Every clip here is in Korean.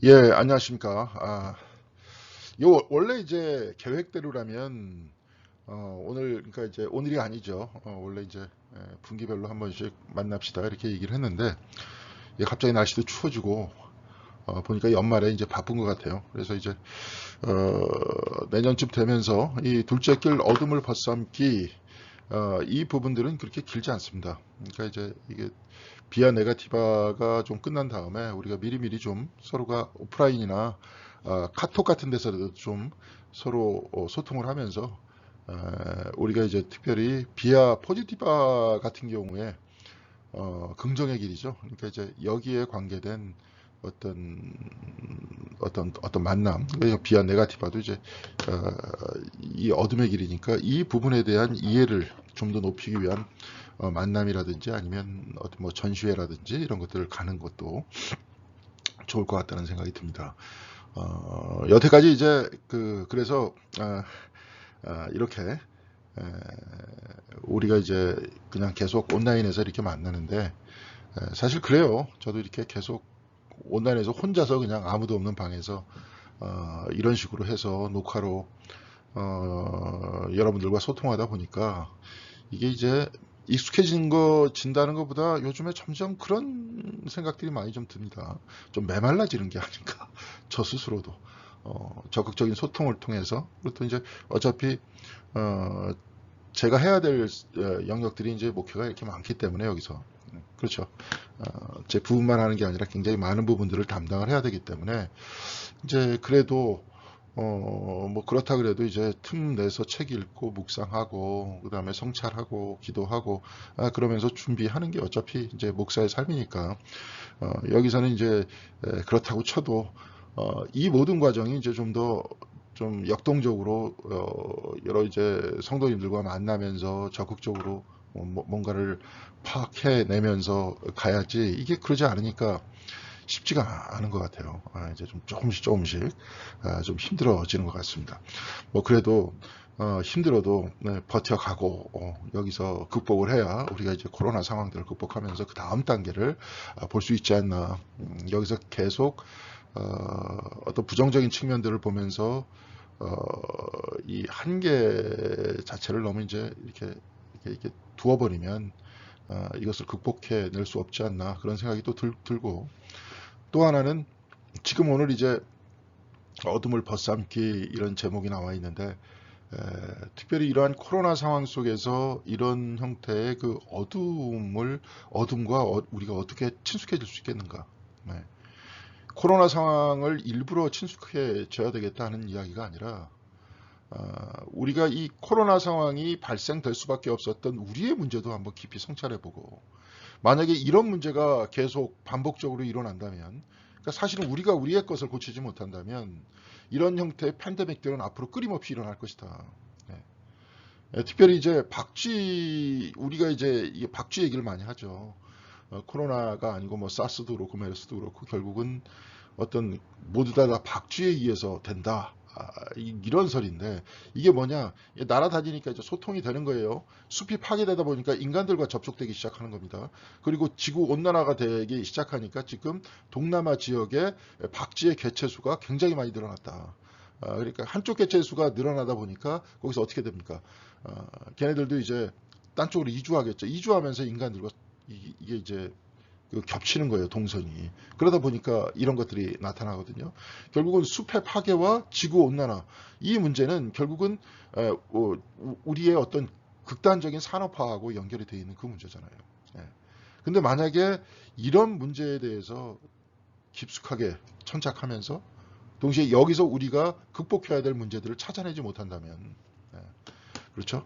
예, 안녕하십니까. 원래 이제 계획대로라면, 오늘, 그러니까 이제 오늘이 아니죠. 원래 이제, 분기별로 한 번씩 만납시다. 이렇게 얘기를 했는데, 예, 갑자기 날씨도 추워지고, 보니까 연말에 이제 바쁜 것 같아요. 그래서 이제, 내년쯤 되면서 이 둘째 길 어둠을 벗삼기, 이 부분들은 그렇게 길지 않습니다. 그러니까 이제 이게 비아 네가티바가 좀 끝난 다음에 우리가 미리미리 좀 서로가 오프라인이나 카톡 같은 데서도 좀 서로 소통을 하면서 우리가 이제 특별히 비아 포지티바 같은 경우에 긍정의 길이죠. 그러니까 이제 여기에 관계된 어떤 어떤 만남, 비아 네가티바도 이제 어, 이 어둠의 길이니까 이 부분에 대한 이해를 좀 더 높이기 위한 만남이라든지 아니면 어떤 뭐 전시회라든지 이런 것들을 가는 것도 좋을 것 같다는 생각이 듭니다. 여태까지 이제 그래서 이렇게 우리가 이제 그냥 계속 온라인에서 이렇게 만나는데 사실 그래요. 저도 이렇게 계속 온라인에서 혼자서 그냥 아무도 없는 방에서 이런 식으로 해서 녹화로 여러분들과 소통하다 보니까 이게 이제 익숙해진 거 진다는 것보다 요즘에 점점 그런 생각들이 많이 좀 듭니다. 좀 메말라지는 게 아닌가. 저 스스로도 적극적인 소통을 통해서 그것도 이제 어차피 어, 제가 해야 될 영역들이 이제 목표가 이렇게 많기 때문에 여기서 그렇죠. 제 부분만 하는 게 아니라 굉장히 많은 부분들을 담당을 해야 되기 때문에 이제 그래도 뭐 그렇다 그래도 이제 틈 내서 책 읽고 묵상하고 그다음에 성찰하고 기도하고 그러면서 준비하는 게 어차피 이제 목사의 삶이니까 여기서는 이제 그렇다고 쳐도 이 모든 과정이 이제 좀 더 좀 역동적으로 여러 이제 성도님들과 만나면서 적극적으로 뭔가를 파악해내면서 가야지 이게 그러지 않으니까 쉽지가 않은 것 같아요. 이제 좀 조금씩 좀 힘들어지는 것 같습니다. 뭐 그래도 힘들어도 네, 버텨가고 여기서 극복을 해야 우리가 이제 코로나 상황들을 극복하면서 그 다음 단계를 볼 수 있지 않나. 여기서 계속 어떤 부정적인 측면들을 보면서 어, 이 한계 자체를 너무 이제 이렇게 두어버리면 이것을 극복해낼 수 없지 않나 그런 생각이 또 들고 또 하나는 지금 오늘 이제 어둠을 벗삼기 이런 제목이 나와 있는데 특별히 이러한 코로나 상황 속에서 이런 형태의 그 어둠과 우리가 어떻게 친숙해질 수 있겠는가. 네. 코로나 상황을 일부러 친숙해져야 되겠다 하는 이야기가 아니라 우리가 이 코로나 상황이 발생될 수밖에 없었던 우리의 문제도 한번 깊이 성찰해보고 만약에 이런 문제가 계속 반복적으로 일어난다면 그러니까 사실은 우리가 우리의 것을 고치지 못한다면 이런 형태의 팬데믹들은 앞으로 끊임없이 일어날 것이다. 네. 특별히 이제 우리가 이제 이게 박쥐 얘기를 많이 하죠. 코로나가 아니고 뭐 사스도 그렇고 메르스도 그렇고 결국은 어떤 모두 다 박쥐에 의해서 된다. 이런 설인데 이게 뭐냐? 날아다니니까 이제 소통이 되는 거예요. 숲이 파괴되다 보니까 인간들과 접촉되기 시작하는 겁니다. 그리고 지구 온난화가 되기 시작하니까 지금 동남아 지역에 박쥐의 개체수가 굉장히 많이 늘어났다. 그러니까 한쪽 개체수가 늘어나다 보니까 거기서 어떻게 됩니까? 걔네들도 이제 딴 쪽으로 이주하겠죠. 이주하면서 인간들과 이게 이제 겹치는 거예요, 동선이. 그러다 보니까 이런 것들이 나타나거든요. 결국은 숲의 파괴와 지구 온난화. 이 문제는 결국은 우리의 어떤 극단적인 산업화하고 연결이 되어 있는 그 문제잖아요. 예. 근데 만약에 이런 문제에 대해서 깊숙하게 천착하면서 동시에 여기서 우리가 극복해야 될 문제들을 찾아내지 못한다면 예. 그렇죠?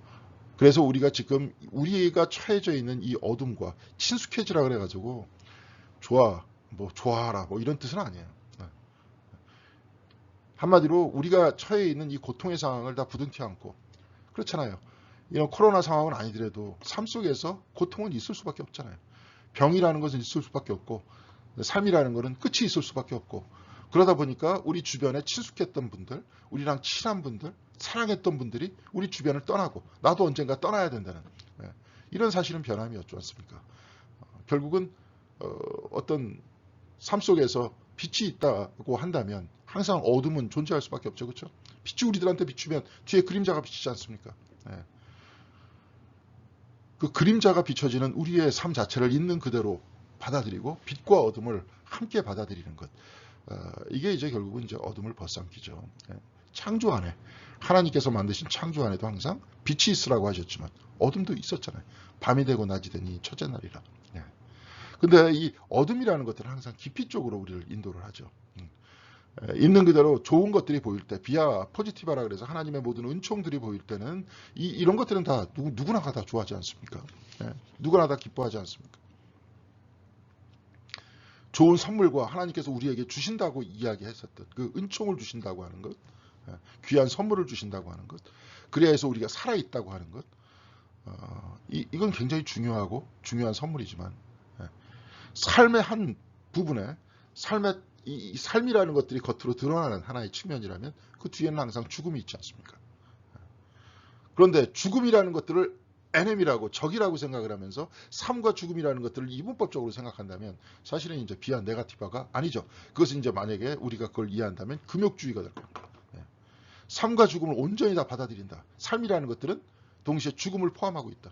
그래서 우리가 지금 우리가 처해져 있는 이 어둠과 친숙해지라 그래가지고 뭐 좋아하라, 뭐 이런 뜻은 아니에요. 네. 한마디로 우리가 처해 있는 이 고통의 상황을 다 부둥켜 안고 그렇잖아요. 이런 코로나 상황은 아니더라도 삶 속에서 고통은 있을 수밖에 없잖아요. 병이라는 것은 있을 수밖에 없고 삶이라는 것은 끝이 있을 수밖에 없고 그러다 보니까 우리 주변에 친숙했던 분들, 우리랑 친한 분들, 사랑했던 분들이 우리 주변을 떠나고 나도 언젠가 떠나야 된다는 이런 사실은 변함이 없지 않습니까? 결국은 어떤 삶 속에서 빛이 있다고 한다면 항상 어둠은 존재할 수밖에 없죠. 그렇죠? 빛이 우리들한테 비추면 뒤에 그림자가 비치지 않습니까? 예. 그 그림자가 비춰지는 우리의 삶 자체를 있는 그대로 받아들이고 빛과 어둠을 함께 받아들이는 것. 이게 이제 결국은 이제 어둠을 벗삼기죠. 예. 창조 안에 하나님께서 만드신 창조 안에도 항상 빛이 있으라고 하셨지만 어둠도 있었잖아요. 밤이 되고 낮이 되니 첫째 날이라. 예. 근데 이 어둠이라는 것들은 항상 깊이 쪽으로 우리를 인도를 하죠. 있는 그대로 좋은 것들이 보일 때, 비아 포지티바라 그래서 하나님의 모든 은총들이 보일 때는 이런 것들은 다 누구나가 다 좋아하지 않습니까? 예, 누구나 다 기뻐하지 않습니까? 좋은 선물과 하나님께서 우리에게 주신다고 이야기했었던 그 은총을 주신다고 하는 것, 예, 귀한 선물을 주신다고 하는 것, 그래야 해서 우리가 살아있다고 하는 것, 이건 굉장히 중요하고 중요한 선물이지만 예, 삶의 한 부분에 이 삶이라는 것들이 겉으로 드러나는 하나의 측면이라면 그 뒤에는 항상 죽음이 있지 않습니까? 그런데 죽음이라는 것들을 에넴이라고 적이라고 생각을 하면서 삶과 죽음이라는 것들을 이분법적으로 생각한다면 사실은 이제 비아 네가티바가 아니죠. 그것은 이제 만약에 우리가 그걸 이해한다면 금욕주의가 될 겁니다. 삶과 죽음을 온전히 다 받아들인다. 삶이라는 것들은 동시에 죽음을 포함하고 있다.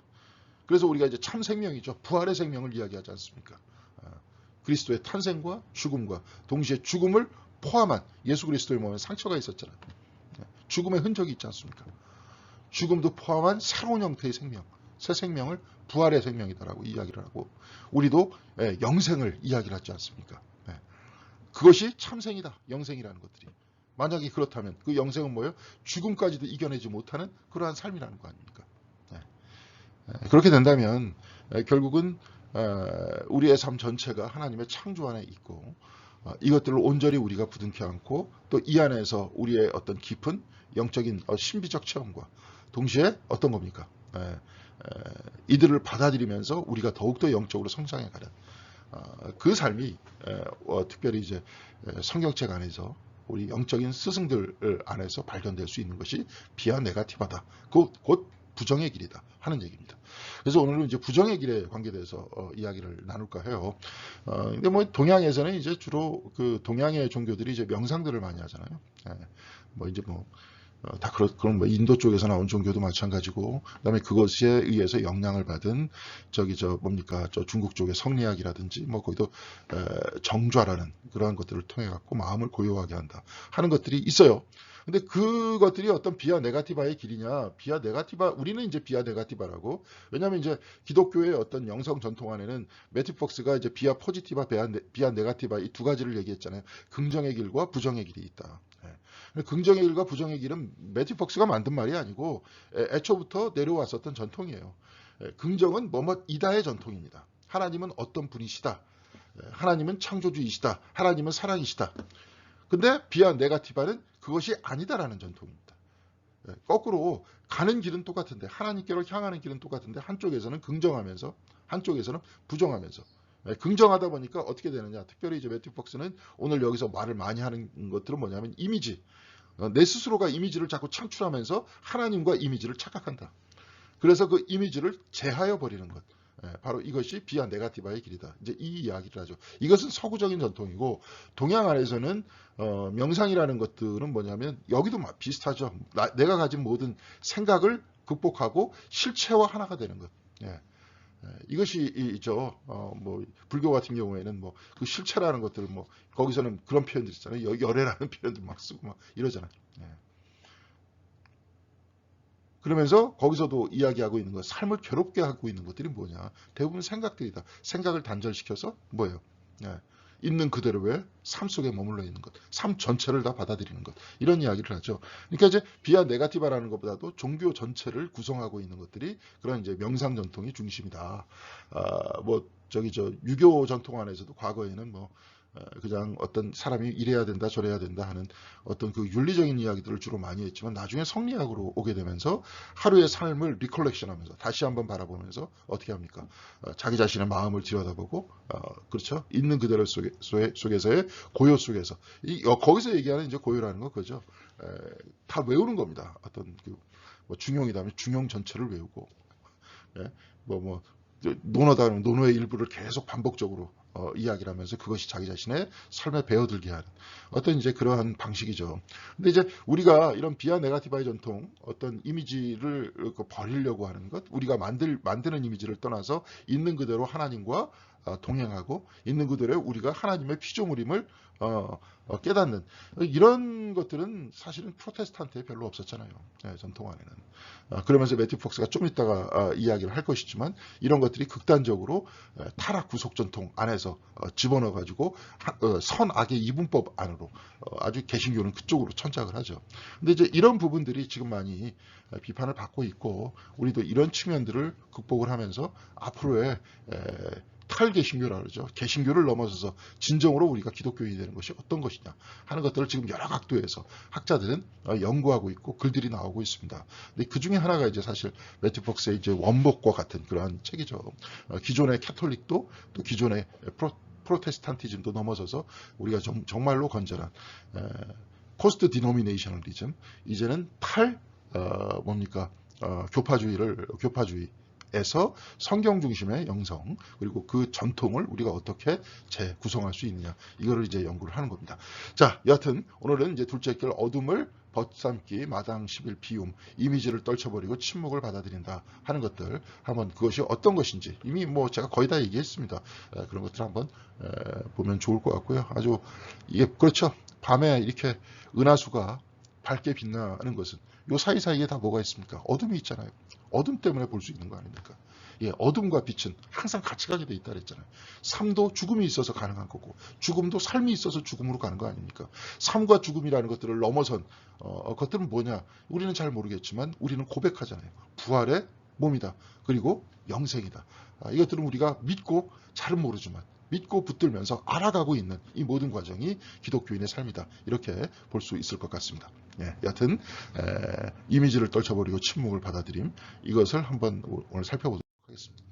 그래서 우리가 이제 참 생명이죠. 부활의 생명을 이야기하지 않습니까? 그리스도의 탄생과 죽음과 동시에 죽음을 포함한 예수 그리스도의 몸에 상처가 있었잖아요. 죽음의 흔적이 있지 않습니까? 죽음도 포함한 새로운 형태의 생명, 새 생명을 부활의 생명이다라고 이야기를 하고 우리도 영생을 이야기를 하지 않습니까? 그것이 참생이다. 영생이라는 것들이. 만약에 그렇다면 그 영생은 뭐예요? 죽음까지도 이겨내지 못하는 그러한 삶이라는 거 아닙니까? 그렇게 된다면 결국은 우리의 삶 전체가 하나님의 창조 안에 있고 이것들을 온전히 우리가 부둥켜 안고 또 이 안에서 우리의 어떤 깊은 영적인 신비적 체험과 동시에 어떤 겁니까? 이들을 받아들이면서 우리가 더욱더 영적으로 성장해가는 그 삶이 특별히 이제 성경책 안에서 우리 영적인 스승들 안에서 발견될 수 있는 것이 비아 네가티바다. 곧 부정의 길이다 하는 얘기입니다. 그래서 오늘은 이제 부정의 길에 관계돼서 이야기를 나눌까 해요. 근데 뭐 동양에서는 이제 주로 그 동양의 종교들이 이제 명상들을 많이 하잖아요. 뭐 이제 뭐 다 그런 뭐 인도 쪽에서 나온 종교도 마찬가지고, 그다음에 그것에 의해서 영향을 받은 저 뭡니까 저 중국 쪽의 성리학이라든지 뭐 거기도 정좌라는 그러한 것들을 통해 갖고 마음을 고요하게 한다 하는 것들이 있어요. 근데 그것들이 어떤 비아 네가티바의 길이냐? 비아 네가티바, 우리는 이제 비아 네가티바라고. 왜냐하면 이제 기독교의 어떤 영성 전통 안에는 매튜 폭스가 이제 비아 포지티바, 비아 네가티바 이 두 가지를 얘기했잖아요. 긍정의 길과 부정의 길이 있다. 긍정의 길과 부정의 길은 매튜 폭스가 만든 말이 아니고 애초부터 내려왔었던 전통이에요. 긍정은 뭐뭐이다의 전통입니다. 하나님은 어떤 분이시다. 하나님은 창조주이시다. 하나님은 사랑이시다. 근데 비아 네가티바는 그것이 아니다라는 전통입니다. 거꾸로 가는 길은 똑같은데, 하나님께로 향하는 길은 똑같은데 한쪽에서는 긍정하면서 한쪽에서는 부정하면서, 긍정하다 보니까 어떻게 되느냐. 특별히 이제 매튜 폭스는 오늘 여기서 말을 많이 하는 것들은 뭐냐면 이미지. 내 스스로가 이미지를 자꾸 창출하면서 하나님과 이미지를 착각한다. 그래서 그 이미지를 제하여 버리는 것. 바로 이것이 비아 네가티바의 길이다. 이제 이 이야기를 하죠. 이것은 서구적인 전통이고, 동양 안에서는 명상이라는 것들은 뭐냐면 여기도 비슷하죠. 내가 가진 모든 생각을 극복하고 실체와 하나가 되는 것. 이것이 뭐 불교 같은 경우에는 뭐 그 실체라는 것들, 뭐 거기서는 그런 표현들 있잖아요. 열애라는 표현도 막 쓰고 막 이러잖아요. 그러면서 거기서도 이야기하고 있는 것, 삶을 괴롭게 하고 있는 것들이 뭐냐? 대부분 생각들이다. 생각을 단절시켜서 뭐예요? 있는 그대로의 삶 속에 머물러 있는 것, 삶 전체를 다 받아들이는 것, 이런 이야기를 하죠. 그러니까 이제 비아 네가티바라는 것보다도 종교 전체를 구성하고 있는 것들이 그런 이제 명상 전통이 중심이다. 뭐 유교 전통 안에서도 과거에는 뭐 그냥 어떤 사람이 이래야 된다 저래야 된다 하는 어떤 그 윤리적인 이야기들을 주로 많이 했지만, 나중에 성리학으로 오게 되면서 하루의 삶을 리컬렉션 하면서 다시 한번 바라보면서 어떻게 합니까? 자기 자신의 마음을 들여다보고 그렇죠? 있는 그대로 속에서의 고요 속에서 거기서 얘기하는 이제 고요라는 거 그죠? 다 외우는 겁니다. 어떤 뭐 중용이다면 중용 전체를 외우고, 논어다 그러면 논어의 일부를 계속 반복적으로 이야기를 하면서 그것이 자기 자신의 삶에 배어들게 하는 어떤 이제 그러한 방식이죠. 근데 이제 우리가 이런 비아 네가티바의 전통, 어떤 이미지를 버리려고 하는 것, 우리가 만드는 이미지를 떠나서 있는 그대로 하나님과 동행하고 있는 그대로 우리가 하나님의 피조물임을 깨닫는 이런 것들은 사실은 프로테스탄트에 별로 없었잖아요. 전통 안에는. 그러면서 매튜 폭스가 좀 이따가 이야기를 할 것이지만 이런 것들이 극단적으로 타락 구속 전통 안에서 집어넣어 가지고 선악의 이분법 안으로 아주 개신교는 그쪽으로 천착을 하죠. 근데 이제 이런 부분들이 지금 많이 비판을 받고 있고 우리도 이런 측면들을 극복을 하면서 앞으로의 탈개신교라 그러죠. 개신교를 넘어서서 진정으로 우리가 기독교인이 되는 것이 어떤 것이냐 하는 것들을 지금 여러 각도에서 학자들은 연구하고 있고 글들이 나오고 있습니다. 근데 그 중에 하나가 이제 사실 매튜 폭스의 이제 원복과 같은 그러한 책이죠. 기존의 캐톨릭도 또 기존의 프로테스탄티즘도 넘어서서 우리가 정말로 건전한 포스트 디노미네이셔널리즘, 이제는 교파주의에서 성경 중심의 영성, 그리고 그 전통을 우리가 어떻게 재구성할 수 있느냐, 이거를 이제 연구를 하는 겁니다. 자, 여하튼 오늘은 이제 둘째 길 어둠을 벗삼기, 마당 10일 비움, 이미지를 떨쳐버리고 침묵을 받아들인다 하는 것들, 한번 그것이 어떤 것인지 이미 뭐 제가 거의 다 얘기했습니다. 그런 것들 한번 보면 좋을 것 같고요. 아주 이게 그렇죠. 밤에 이렇게 은하수가 밝게 빛나는 것은 요 사이사이에 다 뭐가 있습니까? 어둠이 있잖아요. 어둠 때문에 볼 수 있는 거 아닙니까? 예, 어둠과 빛은 항상 같이 가게 돼 있다 그랬잖아요. 삶도 죽음이 있어서 가능한 거고 죽음도 삶이 있어서 죽음으로 가는 거 아닙니까? 삶과 죽음이라는 것들을 넘어선 것들은 뭐냐? 우리는 잘 모르겠지만 우리는 고백하잖아요. 부활의 몸이다. 그리고 영생이다. 이것들은 우리가 믿고 잘은 모르지만 믿고 붙들면서 알아가고 있는 이 모든 과정이 기독교인의 삶이다. 이렇게 볼 수 있을 것 같습니다. 예, 여하튼 이미지를 떨쳐버리고 침묵을 받아들임, 이것을 한번 오늘 살펴보도록 하겠습니다.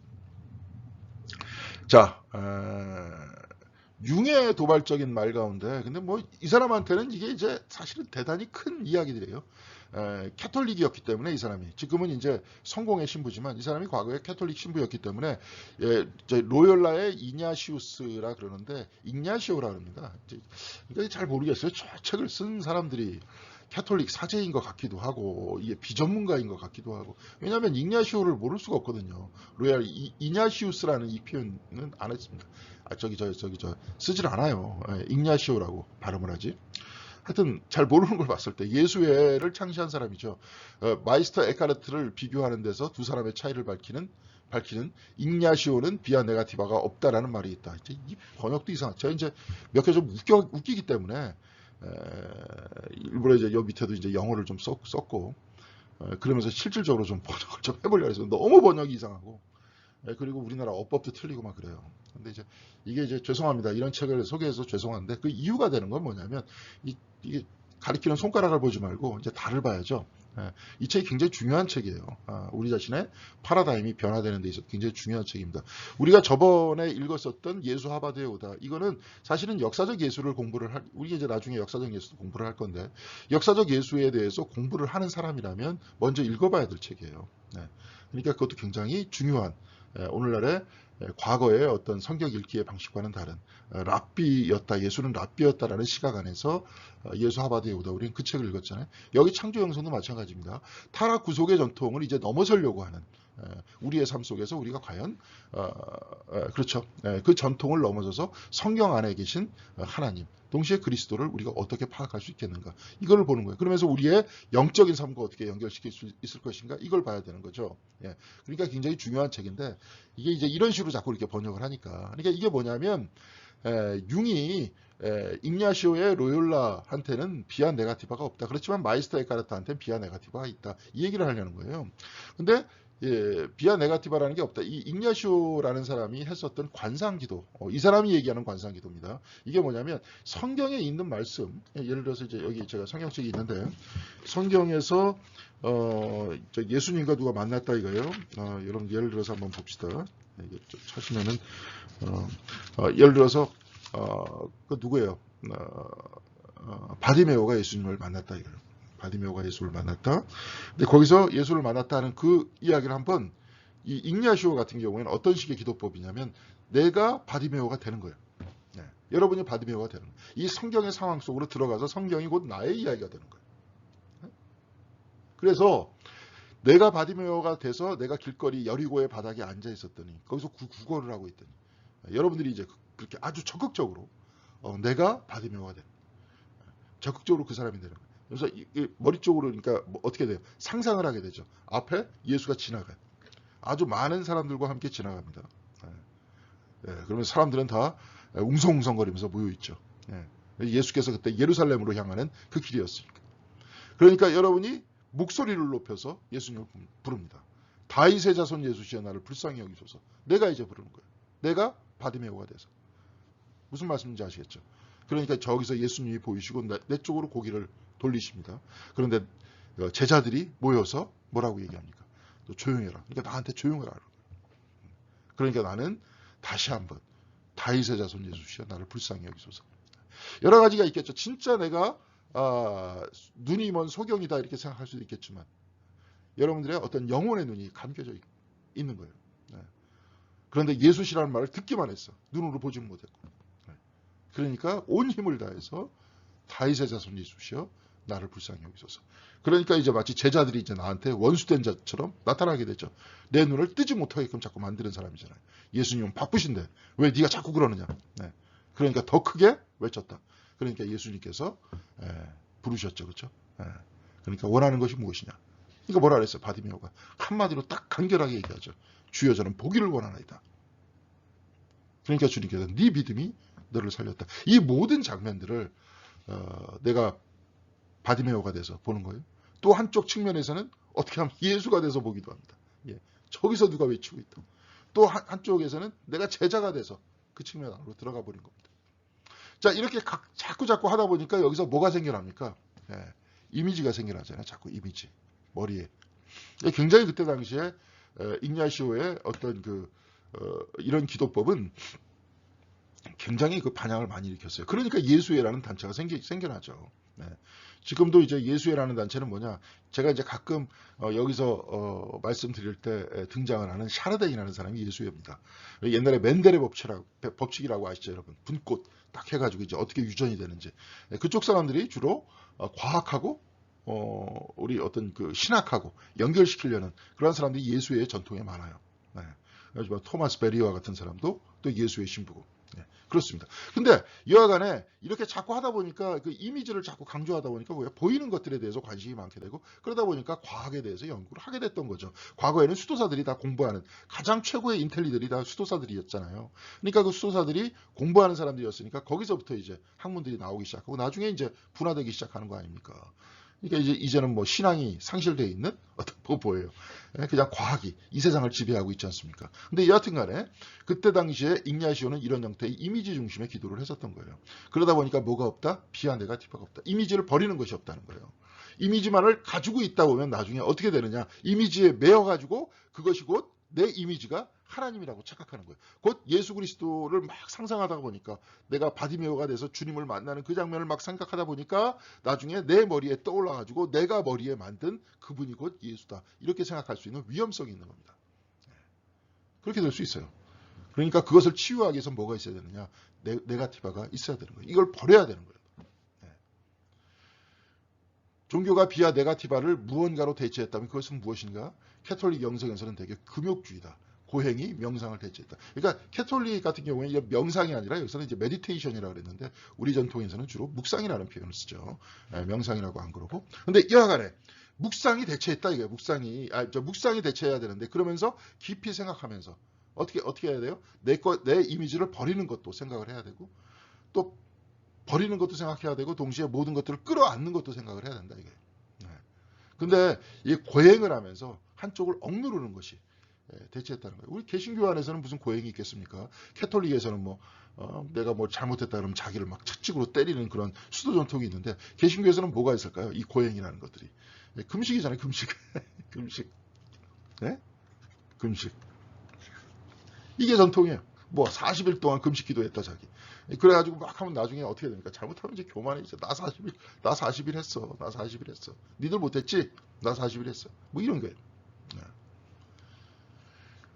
자, 융의 도발적인 말 가운데, 근데 뭐 이 사람한테는 이게 이제 사실은 대단히 큰 이야기들이에요. 캐톨릭이었기 때문에 이 사람이 지금은 이제 성공의 신부지만 이 사람이 과거에 캐톨릭 신부였기 때문에 로열라의 이냐시우스라 그러는데 ignasio라 그럽니다. 그러니까 잘 모르겠어요. 저 책을 쓴 사람들이 캐톨릭 사제인 것 같기도 하고 이게 비전문가인 것 같기도 하고, 왜냐하면 ignasio를 모를 수가 없거든요. 로얄 이냐시우스라는 이 표현은 안 했습니다. 쓰질 않아요. ignasio라고 발음을 하지. 하여튼 잘 모르는 걸 봤을 때 예수회를 창시한 사람이죠. 마이스터 에카르트를 비교하는 데서 두 사람의 차이를 밝히는 ignasio는 비아 네가티바가 없다라는 말이 있다. 이제 이 번역도 이상하죠. 제가 이제 몇 개 좀 웃기기 때문에 일부러 이제 여 밑에도 이제 영어를 좀 썼고 그러면서 실질적으로 좀 번역을 좀 해보려고 해서 너무 번역이 이상하고 그리고 우리나라 어법도 틀리고 막 그래요. 근데 이제 이게 이제 죄송합니다. 이런 책을 소개해서 죄송한데 그 이유가 되는 건 뭐냐면 이게 가리키는 손가락을 보지 말고 이제 달을 봐야죠. 이 책이 굉장히 중요한 책이에요. 우리 자신의 파라다임이 변화되는 데 있어서 굉장히 중요한 책입니다. 우리가 저번에 읽었었던 예수 하바드에 오다, 이거는 사실은 역사적 예수를 우리가 이제 나중에 역사적 예수 공부를 할 건데, 역사적 예수에 대해서 공부를 하는 사람이라면 먼저 읽어봐야 될 책이에요. 그러니까 그것도 굉장히 중요한, 오늘날의 과거의 어떤 성경 읽기의 방식과는 다른 랍비였다, 예수는 랍비였다라는 시각 안에서 예수 하바드에 오다, 우리는 그 책을 읽었잖아요. 여기 창조 영성도 마찬가지입니다. 타락 구속의 전통을 이제 넘어서려고 하는 우리의 삶 속에서 우리가 과연 그렇죠. 그 전통을 넘어서서 성경 안에 계신 하나님, 동시에 그리스도를 우리가 어떻게 파악할 수 있겠는가, 이걸 보는 거예요. 그러면서 우리의 영적인 삶과 어떻게 연결시킬 수 있을 것인가, 이걸 봐야 되는 거죠. 그러니까 굉장히 중요한 책인데, 이게 이제 이런 식으로 자꾸 이렇게 번역을 하니까, 그러니까 이게 뭐냐면 융이 ignasio의 로욜라한테는 비아 네가티바가 없다. 그렇지만 마이스터 에카르트한테는 비아 네가티바가 있다. 이 얘기를 하려는 거예요. 근데 비아 네가티바라는 게 없다. 이 ignasio라는 사람이 했었던 관상기도, 이 사람이 얘기하는 관상기도입니다. 이게 뭐냐면 성경에 있는 말씀, 예를 들어서 이제 여기 제가 성경책이 있는데, 성경에서 예수님과 누가 만났다 이거예요. 여러분 예를 들어서 한번 봅시다. 이게 찾으면은 예를 들어서 그 누구예요? 바디메오가 예수님을 만났다 이거예요. 바디메오가 예수를 만났다. 근데 거기서 예수를 만났다는 그 이야기를 한번 이 ignacio 같은 경우에는 어떤 식의 기도법이냐면 내가 바디메오가 되는 거예요. 네. 여러분이 바디메오가 되는 거예요. 이 성경의 상황 속으로 들어가서 성경이 곧 나의 이야기가 되는 거예요. 네. 그래서 내가 바디메오가 돼서 내가 길거리 여리고의 바닥에 앉아 있었더니 거기서 구걸을 하고 있더니 여러분들이 이제 그렇게 아주 적극적으로 내가 바디메오가 되는 거예요. 적극적으로 그 사람이 되는 거예요. 그래서 머리 쪽으로 그러니까 뭐 어떻게 돼요? 상상을 하게 되죠. 앞에 예수가 지나가요. 아주 많은 사람들과 함께 지나갑니다. 예, 그러면 사람들은 다 웅성웅성거리면서 모여있죠. 예, 예수께서 그때 예루살렘으로 향하는 그 길이었으니까. 그러니까 여러분이 목소리를 높여서 예수님을 부릅니다. 다윗의 자손 예수시여 나를 불쌍히 여기소서. 내가 이제 부르는 거예요. 내가 바디메오가 돼서. 무슨 말씀인지 아시겠죠? 그러니까 저기서 예수님이 보이시고 내 쪽으로 고개를 돌리십니다. 그런데 제자들이 모여서 뭐라고 얘기합니까? 너 조용해라. 그러니까 나한테 조용해라. 그러니까 나는 다시 한번 다윗의 자손 예수시여 나를 불쌍히 여기소서. 여러 가지가 있겠죠. 진짜 내가 눈이 먼 소경이다 이렇게 생각할 수도 있겠지만 여러분들의 어떤 영혼의 눈이 감겨져 있는 거예요. 네. 그런데 예수시라는 말을 듣기만 했어. 눈으로 보지 못했고. 네. 그러니까 온 힘을 다해서 다윗의 자손 예수시여 나를 불쌍히 여기소서. 그러니까 이제 마치 제자들이 이제 나한테 원수된 자처럼 나타나게 되죠. 내 눈을 뜨지 못하게끔 자꾸 만드는 사람이잖아요. 예수님은 바쁘신데 왜 네가 자꾸 그러느냐. 네. 그러니까 더 크게 외쳤다. 그러니까 예수님께서 부르셨죠. 그렇죠? 그러니까 원하는 것이 무엇이냐. 이거 뭐라 그랬어요. 바디메오가. 한마디로 딱 간결하게 얘기하죠. 주여 저는 보기를 원하나이다. 그러니까 주님께서 네 믿음이 너를 살렸다. 이 모든 장면들을 내가 바디메오가 돼서 보는 거예요. 또 한쪽 측면에서는 어떻게 하면 예수가 돼서 보기도 합니다. 예. 저기서 누가 외치고 있다. 또 한쪽에서는 내가 제자가 돼서 그 측면 안으로 들어가 버린 겁니다. 자, 이렇게 자꾸 하다 보니까 여기서 뭐가 생겨납니까? 예. 이미지가 생겨나잖아요. 자꾸 이미지. 머리에. 굉장히 그때 당시에 ignasio의 어떤 이런 기도법은 굉장히 그 반향을 많이 일으켰어요. 그러니까 예수회라는 단체가 생겨나죠. 네. 지금도 이제 예수회라는 단체는 뭐냐? 제가 이제 가끔 여기서 말씀드릴 때 등장을 하는 샤르댕이라는 사람이 예수회입니다. 옛날에 맨델의 법칙이라고 아시죠, 여러분? 분꽃 딱 해가지고 이제 어떻게 유전이 되는지 그쪽 사람들이 주로 과학하고 우리 어떤 그 신학하고 연결시키려는 그런 사람들이 예수회의 전통에 많아요. 네. 토마스 베리와 같은 사람도 또 예수의 신부고. 네, 그렇습니다. 근데 여하간에 이렇게 자꾸 하다 보니까 그 이미지를 자꾸 강조하다 보니까 뭐야? 보이는 것들에 대해서 관심이 많게 되고 그러다 보니까 과학에 대해서 연구를 하게 됐던 거죠. 과거에는 수도사들이 다 공부하는 가장 최고의 인텔리들이 다 수도사들이었잖아요. 그러니까 그 수도사들이 공부하는 사람들이었으니까 거기서부터 이제 학문들이 나오기 시작하고 나중에 이제 분화되기 시작하는 거 아닙니까? 그러니까 이제는 뭐 신앙이 상실되어 있는 어떤 뭐예요? 그냥 과학이 이 세상을 지배하고 있지 않습니까? 근데 여하튼간에 그때 당시에 ignasio는 이런 형태의 이미지 중심의 기도를 했었던 거예요. 그러다 보니까 뭐가 없다? 비아 네가티브가 없다. 이미지를 버리는 것이 없다는 거예요. 이미지만을 가지고 있다 보면 나중에 어떻게 되느냐? 이미지에 매여가지고 그것이 곧 내 이미지가 하나님이라고 착각하는 거예요. 곧 예수 그리스도를 막 상상하다 보니까 내가 바디메오가 돼서 주님을 만나는 그 장면을 막 생각하다 보니까 나중에 내 머리에 떠올라가지고 내가 머리에 만든 그분이 곧 예수다. 이렇게 생각할 수 있는 위험성이 있는 겁니다. 그렇게 될 수 있어요. 그러니까 그것을 치유하기 위해서 뭐가 있어야 되느냐. 네가티바가 있어야 되는 거예요. 이걸 버려야 되는 거예요. 종교가 비아 네가티바를 무언가로 대체했다면 그것은 무엇인가? 캐톨릭 영성에서는 되게 금욕주의다. 고행이 명상을 대체했다. 그러니까 캐톨릭 같은 경우에 이제 명상이 아니라 여기서는 이제 메디테이션이라고 그랬는데 우리 전통에서는 주로 묵상이라는 표현을 쓰죠. 명상이라고 안 그러고. 근데 여하간에 묵상이 대체했다 이거예요. 묵상이 대체해야 되는데 그러면서 깊이 생각하면서 어떻게 해야 돼요? 내 이미지를 버리는 것도 생각을 해야 되고 또 버리는 것도 생각해야 되고 동시에 모든 것들을 끌어안는 것도 생각을 해야 된다 이게. 근데 이 고행을 하면서 한쪽을 억누르는 것이 대체했다는 거예요. 우리 개신교 안에서는 무슨 고행이 있겠습니까? 캐톨릭에서는 내가 뭐 잘못했다 그러면 자기를 막 채찍으로 때리는 그런 수도 전통이 있는데 개신교에서는 뭐가 있을까요? 이 고행이라는 것들이. 금식이잖아요. 금식. 금식. 네? 금식. 이게 전통이에요. 뭐 40일 동안 금식 기도했다 자기. 그래가지고 막 하면 나중에 어떻게 됩니까? 잘못하면 이제 교만해지죠. 나 40일 했어. 나 40일 했어. 니들 못했지? 나 40일 했어. 뭐 이런 거예요.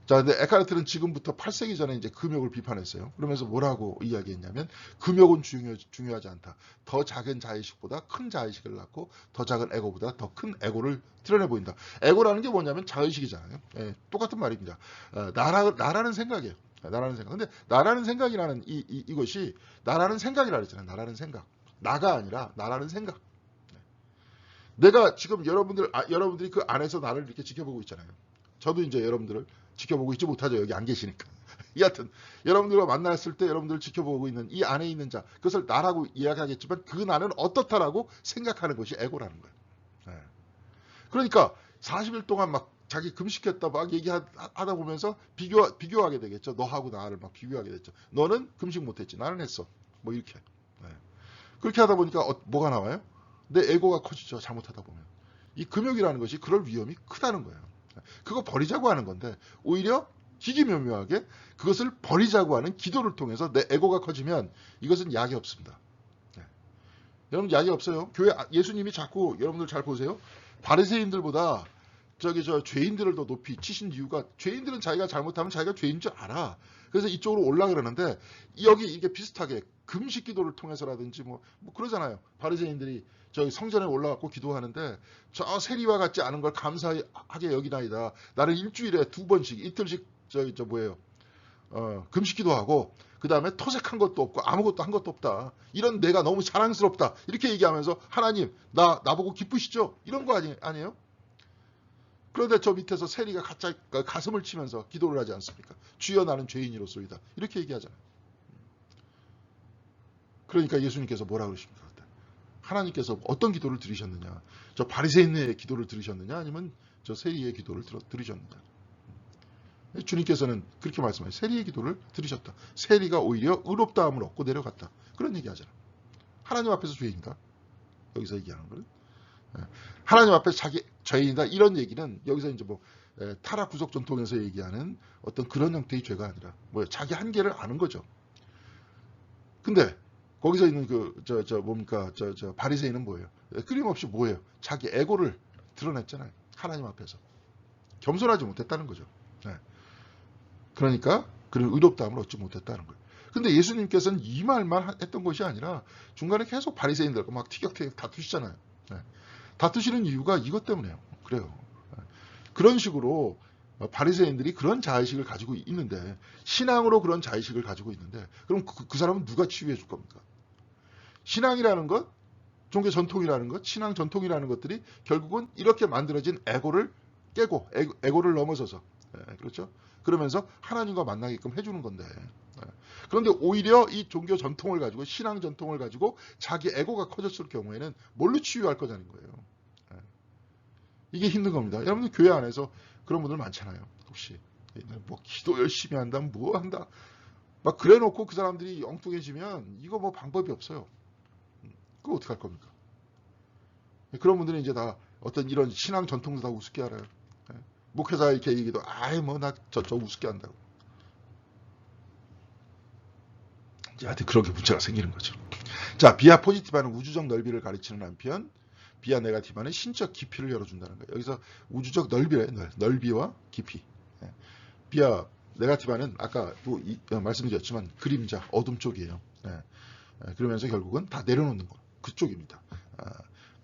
자, 근데 에카르트는 지금부터 8세기 전에 이제 금욕을 비판했어요. 그러면서 뭐라고 이야기했냐면 금욕은 중요하지 않다. 더 작은 자의식보다 큰 자의식을 낳고 더 작은 에고보다 더 큰 에고를 드러내 보인다. 에고라는 게 뭐냐면 자의식이잖아요. 예, 똑같은 말입니다. 나라는 생각이에요. 나라는 생각. 근데 나라는 생각이라는 이것이 나라는 생각이라 그랬잖아요. 나라는 생각. 나가 아니라 나라는 생각. 내가 지금 여러분들이 그 안에서 나를 이렇게 지켜보고 있잖아요. 저도 이제 여러분들을 지켜보고 있지 못하죠. 여기 안 계시니까. 여하튼 여러분들과 만났을 때 여러분들을 지켜보고 있는 이 안에 있는 자, 그것을 나라고 이야기하겠지만 그 나는 어떻다라고 생각하는 것이 에고라는 거예요. 네. 그러니까 40일 동안 막 자기 금식했다 막 얘기하다 보면서 비교하게 되겠죠. 너하고 나를 막 비교하게 됐죠. 너는 금식 못했지. 나는 했어. 뭐 이렇게. 네. 그렇게 하다 보니까 뭐가 나와요? 내 에고가 커지죠. 잘못하다 보면. 이 금욕이라는 것이 그럴 위험이 크다는 거예요. 그거 버리자고 하는 건데 오히려 기기묘묘하게 그것을 버리자고 하는 기도를 통해서 내 에고가 커지면 이것은 약이 없습니다. 네. 여러분 약이 없어요. 예수님이 자꾸 여러분들 잘 보세요. 바리새인들보다 저 죄인들을 더 높이 치신 이유가 죄인들은 자기가 잘못하면 자기가 죄인 줄 알아. 그래서 이쪽으로 올라 그러는데 여기 이게 비슷하게 금식 기도를 통해서라든지 뭐 그러잖아요. 바리새인들이 저기 성전에 올라가고 기도하는데 저 세리와 같지 않은 걸 감사하게 여기나이다. 나를 일주일에 2번씩 이틀씩 금식 기도하고 그 다음에 토색한 것도 없고 아무것도 한 것도 없다. 이런 내가 너무 자랑스럽다. 이렇게 얘기하면서 하나님 나보고 기쁘시죠? 이런 거 아니에요? 그런데 저 밑에서 세리가 가슴을 치면서 기도를 하지 않습니까? 주여 나는 죄인이로소이다. 이렇게 얘기하잖아요. 그러니까 예수님께서 뭐라 그러십니까? 하나님께서 어떤 기도를 들으셨느냐? 저 바리새인의 기도를 들으셨느냐? 아니면 저 세리의 기도를 들으셨느냐? 주님께서는 그렇게 말씀하세요. 세리의 기도를 들으셨다. 세리가 오히려 의롭다함을 얻고 내려갔다. 그런 얘기 하잖아. 하나님 앞에서 죄인이다. 여기서 얘기하는 거는. 하나님 앞에서 자기 죄인이다. 이런 얘기는 여기서 이제 타락 구속 전통에서 얘기하는 어떤 그런 형태의 죄가 아니라 자기 한계를 아는 거죠. 근데 거기서 있는 바리새인은 뭐예요? 끊임없이 뭐예요? 자기 에고를 드러냈잖아요. 하나님 앞에서. 겸손하지 못했다는 거죠. 네. 그러니까 그런 의롭다함을 얻지 못했다는 거예요. 근데 예수님께서는 이 말만 했던 것이 아니라 중간에 계속 바리새인들과 막 티격태격 다투시잖아요. 네. 다투시는 이유가 이것 때문에요. 그래요. 네. 그런 식으로 바리새인들이 그런 자의식을 가지고 있는데 신앙으로 그런 자의식을 가지고 있는데 그럼 그 사람은 누가 치유해 줄 겁니까? 신앙이라는 것, 종교 전통이라는 것, 신앙 전통이라는 것들이 결국은 이렇게 만들어진 에고를 깨고 에고를 넘어서서 그렇죠? 그러면서 하나님과 만나게끔 해주는 건데 그런데 오히려 이 종교 전통을 가지고 신앙 전통을 가지고 자기 에고가 커졌을 경우에는 뭘로 치유할 거냐는 거예요. 이게 힘든 겁니다. 여러분들 교회 안에서 그런 분들 많잖아요. 혹시 뭐 기도 열심히 한다, 뭐 한다 막 그래놓고 그 사람들이 엉뚱해지면 이거 뭐 방법이 없어요. 그거 어떻게 할 겁니까? 그런 분들은 이제 다 어떤 이런 신앙 전통도 다 우습게 알아요. 목회자 이렇게 얘기도 나 저 우습게 한다고. 하여튼 그렇게 문제가 생기는 거죠. 자, 비아 포지티바는 우주적 넓이를 가르치는 한편 비아 네가티바는 신적 깊이를 열어준다는 거예요. 여기서 우주적 넓이와 깊이. 비아 네가티바는 아까 말씀드렸지만 그림자, 어둠 쪽이에요. 그러면서 결국은 다 내려놓는 거. 그쪽입니다.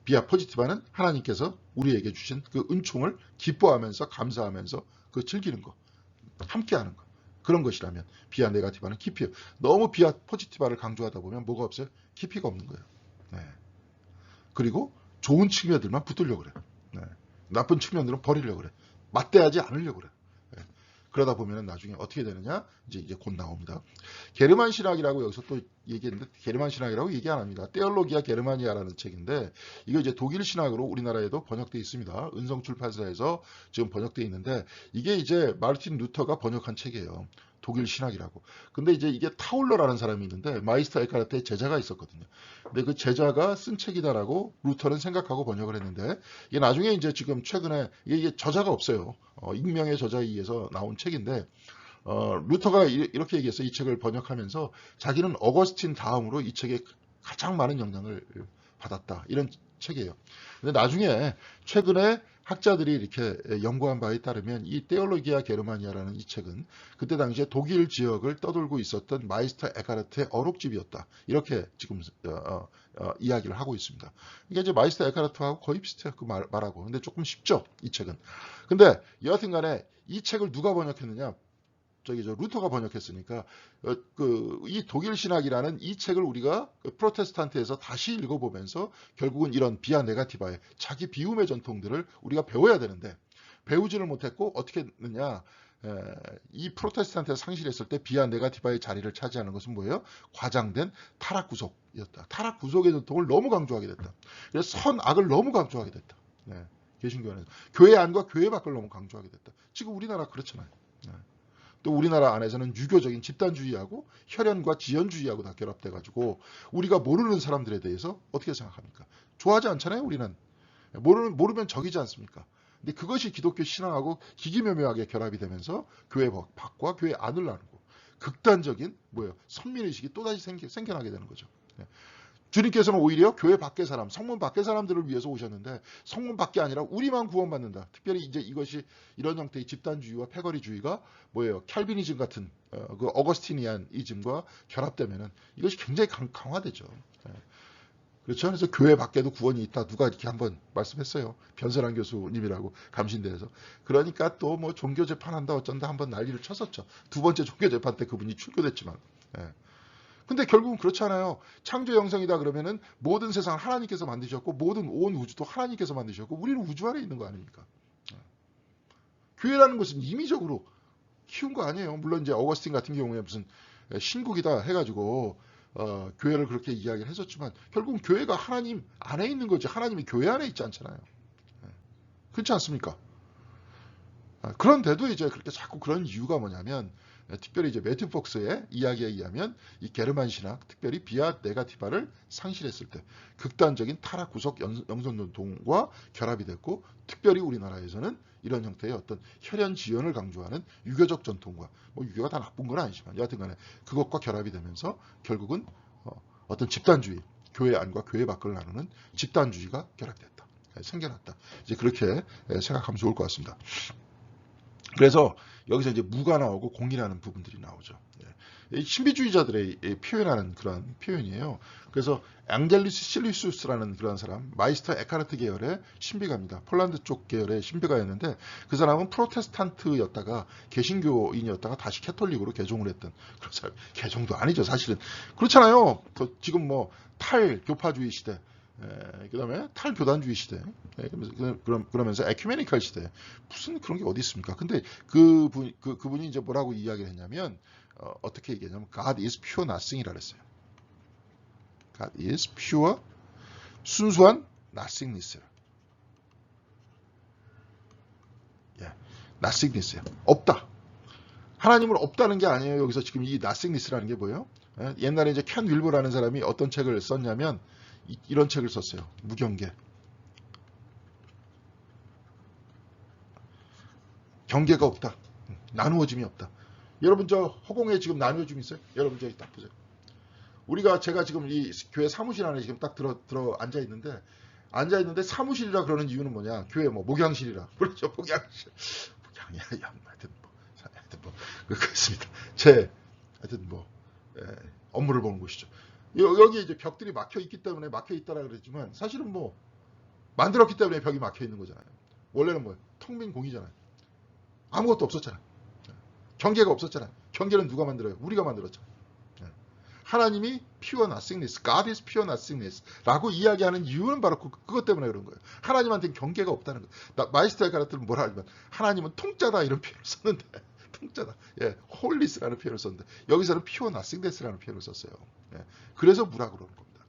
비아 포지티바는 하나님께서 우리에게 주신 그 은총을 기뻐하면서 감사하면서 그 즐기는 거. 함께하는 거. 그런 것이라면 비아 네가티바는 깊이요. 너무 비아 포지티바를 강조하다 보면 뭐가 없어요? 깊이가 없는 거예요. 그리고 좋은 측면들만 붙들려고 그래. 나쁜 측면들은 버리려고 그래. 맞대하지 않으려고 그래. 그러다 보면 나중에 어떻게 되느냐? 이제 곧 나옵니다. 게르만 신학이라고 여기서 또 얘기했는데 게르만 신학이라고 얘기 안 합니다. 테올로기아 게르마니아라는 책인데 이거 이제 독일 신학으로 우리나라에도 번역되어 있습니다. 은성 출판사에서 지금 번역되어 있는데 이게 이제 마르틴 루터가 번역한 책이에요. 독일 신학이라고. 근데 이제 이게 타울러라는 사람이 있는데 마이스터 에카르트의 제자가 있었거든요. 근데 그 제자가 쓴 책이다라고 루터는 생각하고 번역을 했는데 이게 나중에 이제 지금 최근에 이게 저자가 없어요. 익명의 저자에 의해서 나온 책인데 루터가 이렇게 얘기했어요. 이 책을 번역하면서 자기는 어거스틴 다음으로 이 책에 가장 많은 영향을 받았다. 이런 책이에요. 근데 나중에 최근에 학자들이 이렇게 연구한 바에 따르면 이 테올로기아 게르마니아라는 이 책은 그때 당시에 독일 지역을 떠돌고 있었던 마이스터 에카르트의 어록집이었다. 이렇게 지금 이야기를 하고 있습니다. 이게 이제 마이스터 에카르트하고 거의 비슷해요. 그 말하고. 근데 조금 쉽죠. 이 책은. 근데 여하튼간에 이 책을 누가 번역했느냐? 루터가 번역했으니까 이 독일 신학이라는 이 책을 우리가 프로테스탄트에서 다시 읽어보면서 결국은 이런 비아 네가티바의 자기 비움의 전통들을 우리가 배워야 되는데 배우지를 못했고 어떻게 했느냐? 이 프로테스탄트에서 상실했을 때 비아 네가티바의 자리를 차지하는 것은 뭐예요? 과장된 타락 구속이었다. 타락 구속의 전통을 너무 강조하게 됐다. 그래서 선악을 너무 강조하게 됐다. 네, 개신교 안에서 교회 안과 교회 밖을 너무 강조하게 됐다. 지금 우리나라 그렇잖아요. 네. 또 우리나라 안에서는 유교적인 집단주의하고 혈연과 지연주의하고 다 결합돼가지고 우리가 모르는 사람들에 대해서 어떻게 생각합니까? 좋아하지 않잖아요. 우리는. 모르면 적이지 않습니까? 근데 그것이 기독교 신앙하고 기기묘묘하게 결합이 되면서 교회 밖과 교회 안을 나누고 극단적인 선민의식이 또다시 생겨나게 되는 거죠. 주님께서는 오히려 교회 밖의 사람, 성문 밖의 사람들을 위해서 오셨는데 성문 밖이 아니라 우리만 구원받는다. 특별히 이제 이것이 이런 형태의 집단주의와 패거리주의가 캘비니즘 같은 그 어거스티니안이즘과 결합되면은 이것이 굉장히 강화되죠. 그렇죠. 그래서 교회 밖에도 구원이 있다. 누가 이렇게 한번 말씀했어요. 변선한 교수님이라고 감신대에서. 그러니까 또 종교 재판한다 어쩐다 한번 난리를 쳤었죠. 두 번째 종교 재판 때 그분이 출교됐지만. 근데 결국은 그렇잖아요. 창조 영성이다 그러면은 모든 세상을 하나님께서 만드셨고 모든 온 우주도 하나님께서 만드셨고 우리는 우주 안에 있는 거 아닙니까? 교회라는 것은 임의적으로 키운 거 아니에요. 물론 이제 어거스틴 같은 경우에 무슨 신국이다 해가지고 교회를 그렇게 이야기를 했었지만 결국은 교회가 하나님 안에 있는 거지 하나님이 교회 안에 있지 않잖아요. 그렇지 않습니까? 그런데도 이제 그렇게 자꾸 그런 이유가 뭐냐면 특별히 이제 매튜 폭스의 이야기에 의하면 이 게르만 신학, 특별히 비아 네가티바를 상실했을 때 극단적인 타락 구속 영성전통과 결합이 됐고 특별히 우리나라에서는 이런 형태의 어떤 혈연 지연을 강조하는 유교적 전통과 유교가 다 나쁜 건 아니지만 여하튼간에 그것과 결합이 되면서 결국은 어떤 집단주의, 교회 안과 교회 밖을 나누는 집단주의가 결합됐다, 생겨났다. 이제 그렇게 생각하면 좋을 것 같습니다. 그래서 여기서 이제 무가 나오고 공이라는 부분들이 나오죠. 신비주의자들의 표현하는 그런 표현이에요. 그래서 앙겔리스 실리수스라는 그런 사람, 마이스터 에카르트 계열의 신비가입니다. 폴란드 쪽 계열의 신비가였는데 그 사람은 프로테스탄트였다가 개신교인이었다가 다시 캐톨릭으로 개종을 했던 그런 사람. 개종도 아니죠, 사실은. 그렇잖아요. 지금 탈교파주의 시대. 그 다음에 탈교단주의 시대, 그러면서 에큐메니칼 시대, 무슨 그런 게 어디 있습니까? 근데 그분이 이제 뭐라고 이야기를 했냐면, 어떻게 얘기했냐면, God is pure nothing이라고 했어요. God is pure, 순수한 nothingness예요. nothingness예요. 없다. 하나님은 없다는 게 아니에요. 여기서 지금 이 nothingness라는 게 뭐예요? 옛날에 이제 켄 윌버라는 사람이 어떤 책을 썼냐면, 이런 책을 썼어요. 무경계. 경계가 없다. 나누어짐이 없다. 여러분 저 허공에 지금 나누어짐이 있어요? 여러분 저기 딱 보세요. 제가 지금 이 교회 사무실 안에 지금 딱 들어 앉아 있는데 사무실이라 그러는 이유는 뭐냐? 교회 목양실이라. 그렇죠. 목양실. 목양이야. 하여튼 그렇습니다. 하여튼 업무를 보는 곳이죠. 여기 이제 벽들이 막혀 있기 때문에 막혀 있다라 그랬지만 사실은 만들었기 때문에 벽이 막혀 있는 거잖아요. 원래는 텅 빈 공이잖아요. 아무것도 없었잖아요. 경계가 없었잖아요. 경계는 누가 만들어요? 우리가 만들었잖아요. 하나님이 pure nothingness, God is pure nothingness 라고 이야기하는 이유는 바로 그것 때문에 그런 거예요. 하나님한테는 경계가 없다는 거예요. 마이스터 에카르트는 뭐라 하지만 하나님은 통짜다 이런 표현을 썼는데 통짜다. 홀리스라는 표현을 썼는데 여기서는 pure nothingness라는 표현을 썼어요. 그래서 뭐라 그러는 겁니다.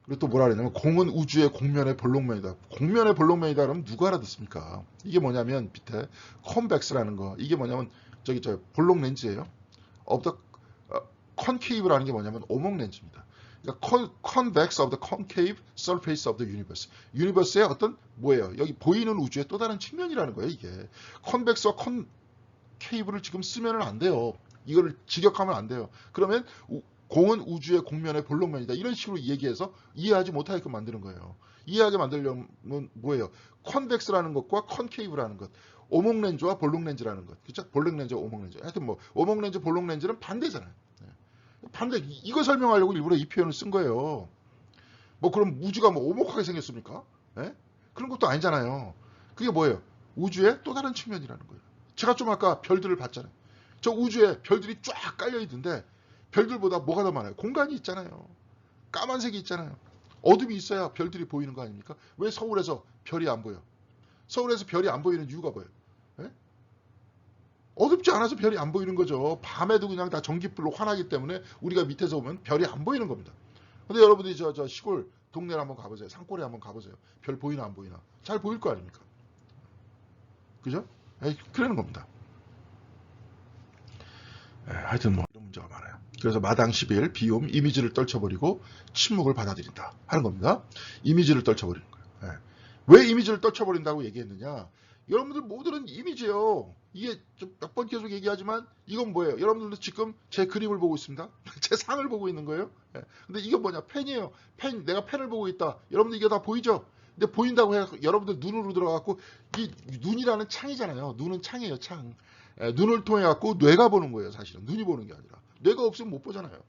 그리고 또 뭐라 그러냐면 공은 우주의 공면의 볼록면이다. 공면의 볼록면이다 그러면 누가 알아듣습니까? 이게 뭐냐면 밑에 컨벡스라는 거. 이게 뭐냐면 저 볼록 렌즈예요. concave라는 게 뭐냐면 오목 렌즈입니다. 그러니까 convex of the concave surface of the universe. 유니버스의 어떤 뭐예요? 여기 보이는 우주의 또 다른 측면이라는 거예요. 이게 convex와 concave를 지금 쓰면은 안 돼요. 이거를 직역하면 안 돼요. 그러면 공은 우주의 공면의 볼록면이다. 이런 식으로 얘기해서 이해하지 못하게끔 만드는 거예요. 이해하게 만들려면 뭐예요? 컨벡스라는 것과 컨케이브라는 것. 오목 렌즈와 볼록 렌즈라는 것. 그렇죠? 볼록 렌즈와 오목 렌즈. 하여튼 뭐 오목 렌즈, 볼록 렌즈는 반대잖아요. 반대. 이거 설명하려고 일부러 이 표현을 쓴 거예요. 뭐 그럼 우주가 뭐 오목하게 생겼습니까? 예? 그런 것도 아니잖아요. 그게 뭐예요? 우주의 또 다른 측면이라는 거예요. 제가 좀 아까 별들을 봤잖아요. 저 우주에 별들이 쫙 깔려 있는데 별들보다 뭐가 더 많아요? 공간이 있잖아요. 까만색이 있잖아요. 어둠이 있어야 별들이 보이는 거 아닙니까? 왜 서울에서 별이 안 보여? 서울에서 별이 안 보이는 이유가 뭐예요? 예? 어둡지 않아서 별이 안 보이는 거죠. 밤에도 그냥 다 전기불로 환하기 때문에 우리가 밑에서 보면 별이 안 보이는 겁니다. 근데 여러분들이 저 시골 동네를 한번 가보세요. 산골에 한번 가보세요. 별 보이나 안 보이나? 잘 보일 거 아닙니까? 그죠? 그러는 겁니다. 하여튼 뭐 이런 문제가 많아요. 그래서 마당 10일 비움 이미지를 떨쳐버리고 침묵을 받아들인다 하는 겁니다. 이미지를 떨쳐버리는 거예요. 왜 이미지를 떨쳐버린다고 얘기했느냐? 여러분들 모두는 이미지예요. 이게 몇 번 계속 얘기하지만 이건 뭐예요? 여러분들도 지금 제 그림을 보고 있습니다. 제 상을 보고 있는 거예요. 근데 이건 뭐냐? 펜이에요. 펜, 내가 펜을 보고 있다. 여러분들 이게 다 보이죠? 근데 보인다고 해서 여러분들 눈으로 들어가고 이 눈이라는 창이잖아요. 눈은 창이에요, 창. 눈을 통해 갖고 뇌가 보는 거예요, 사실은. 눈이 보는 게 아니라. 뇌가 없으면 못 보잖아요.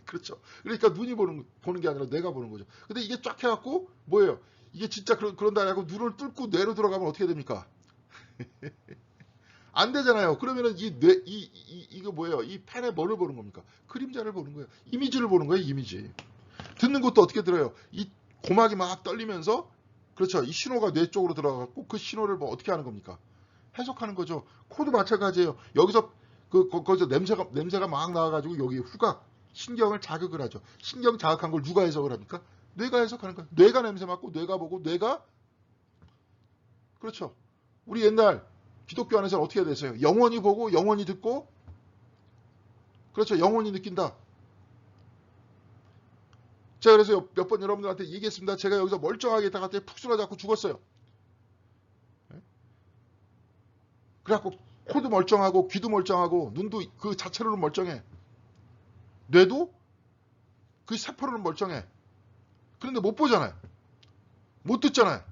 그렇죠. 그러니까 눈이 보는 게 아니라 뇌가 보는 거죠. 근데 이게 쫙 해갖고 뭐예요? 이게 진짜 그런다 하고 눈을 뚫고 뇌로 들어가면 어떻게 됩니까? 안 되잖아요. 그러면은 이거 뭐예요? 이 펜에 뭐를 보는 겁니까? 그림자를 보는 거예요. 이미지를 보는 거예요, 이미지. 듣는 것도 어떻게 들어요? 이 고막이 막 떨리면서, 그렇죠. 이 신호가 뇌 쪽으로 들어가고 그 신호를 뭐 어떻게 하는 겁니까? 해석하는 거죠. 코도 마찬가지예요. 여기서 거기서 냄새가 막 나와가지고 여기 후각, 신경을 자극을 하죠. 신경 자극한 걸 누가 해석을 합니까? 뇌가 해석하는 거예요. 뇌가 냄새 맡고 뇌가 보고 뇌가, 그렇죠. 우리 옛날 기독교 안에서는 어떻게 됐어요? 영원히 보고 영원히 듣고, 그렇죠. 영원히 느낀다. 제가 그래서 몇 번 여러분들한테 얘기했습니다. 제가 여기서 멀쩡하게 있다가 갑자기 푹 쓰러져갖고 죽었어요. 그래갖고 코도 멀쩡하고 귀도 멀쩡하고 눈도 그 자체로는 멀쩡해. 뇌도 그 세포로는 멀쩡해. 그런데 못 보잖아요. 못 듣잖아요.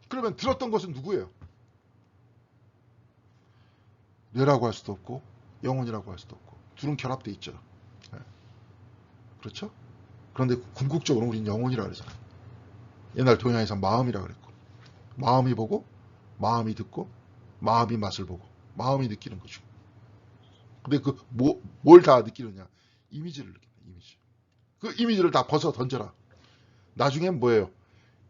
그러면 들었던 것은 누구예요? 뇌라고 할 수도 없고 영혼이라고 할 수도 없고 둘은 결합돼 있죠. 그렇죠? 그런데 궁극적으로 우린 영혼이라고 그러잖아요. 옛날 동양에서 마음이라고 그랬고, 마음이 보고 마음이 듣고 마음이 맛을 보고 마음이 느끼는 거죠. 근데 뭘 다 느끼느냐? 이미지를 느낀다. 이미지. 그 이미지를 다 벗어 던져라. 나중엔 뭐예요?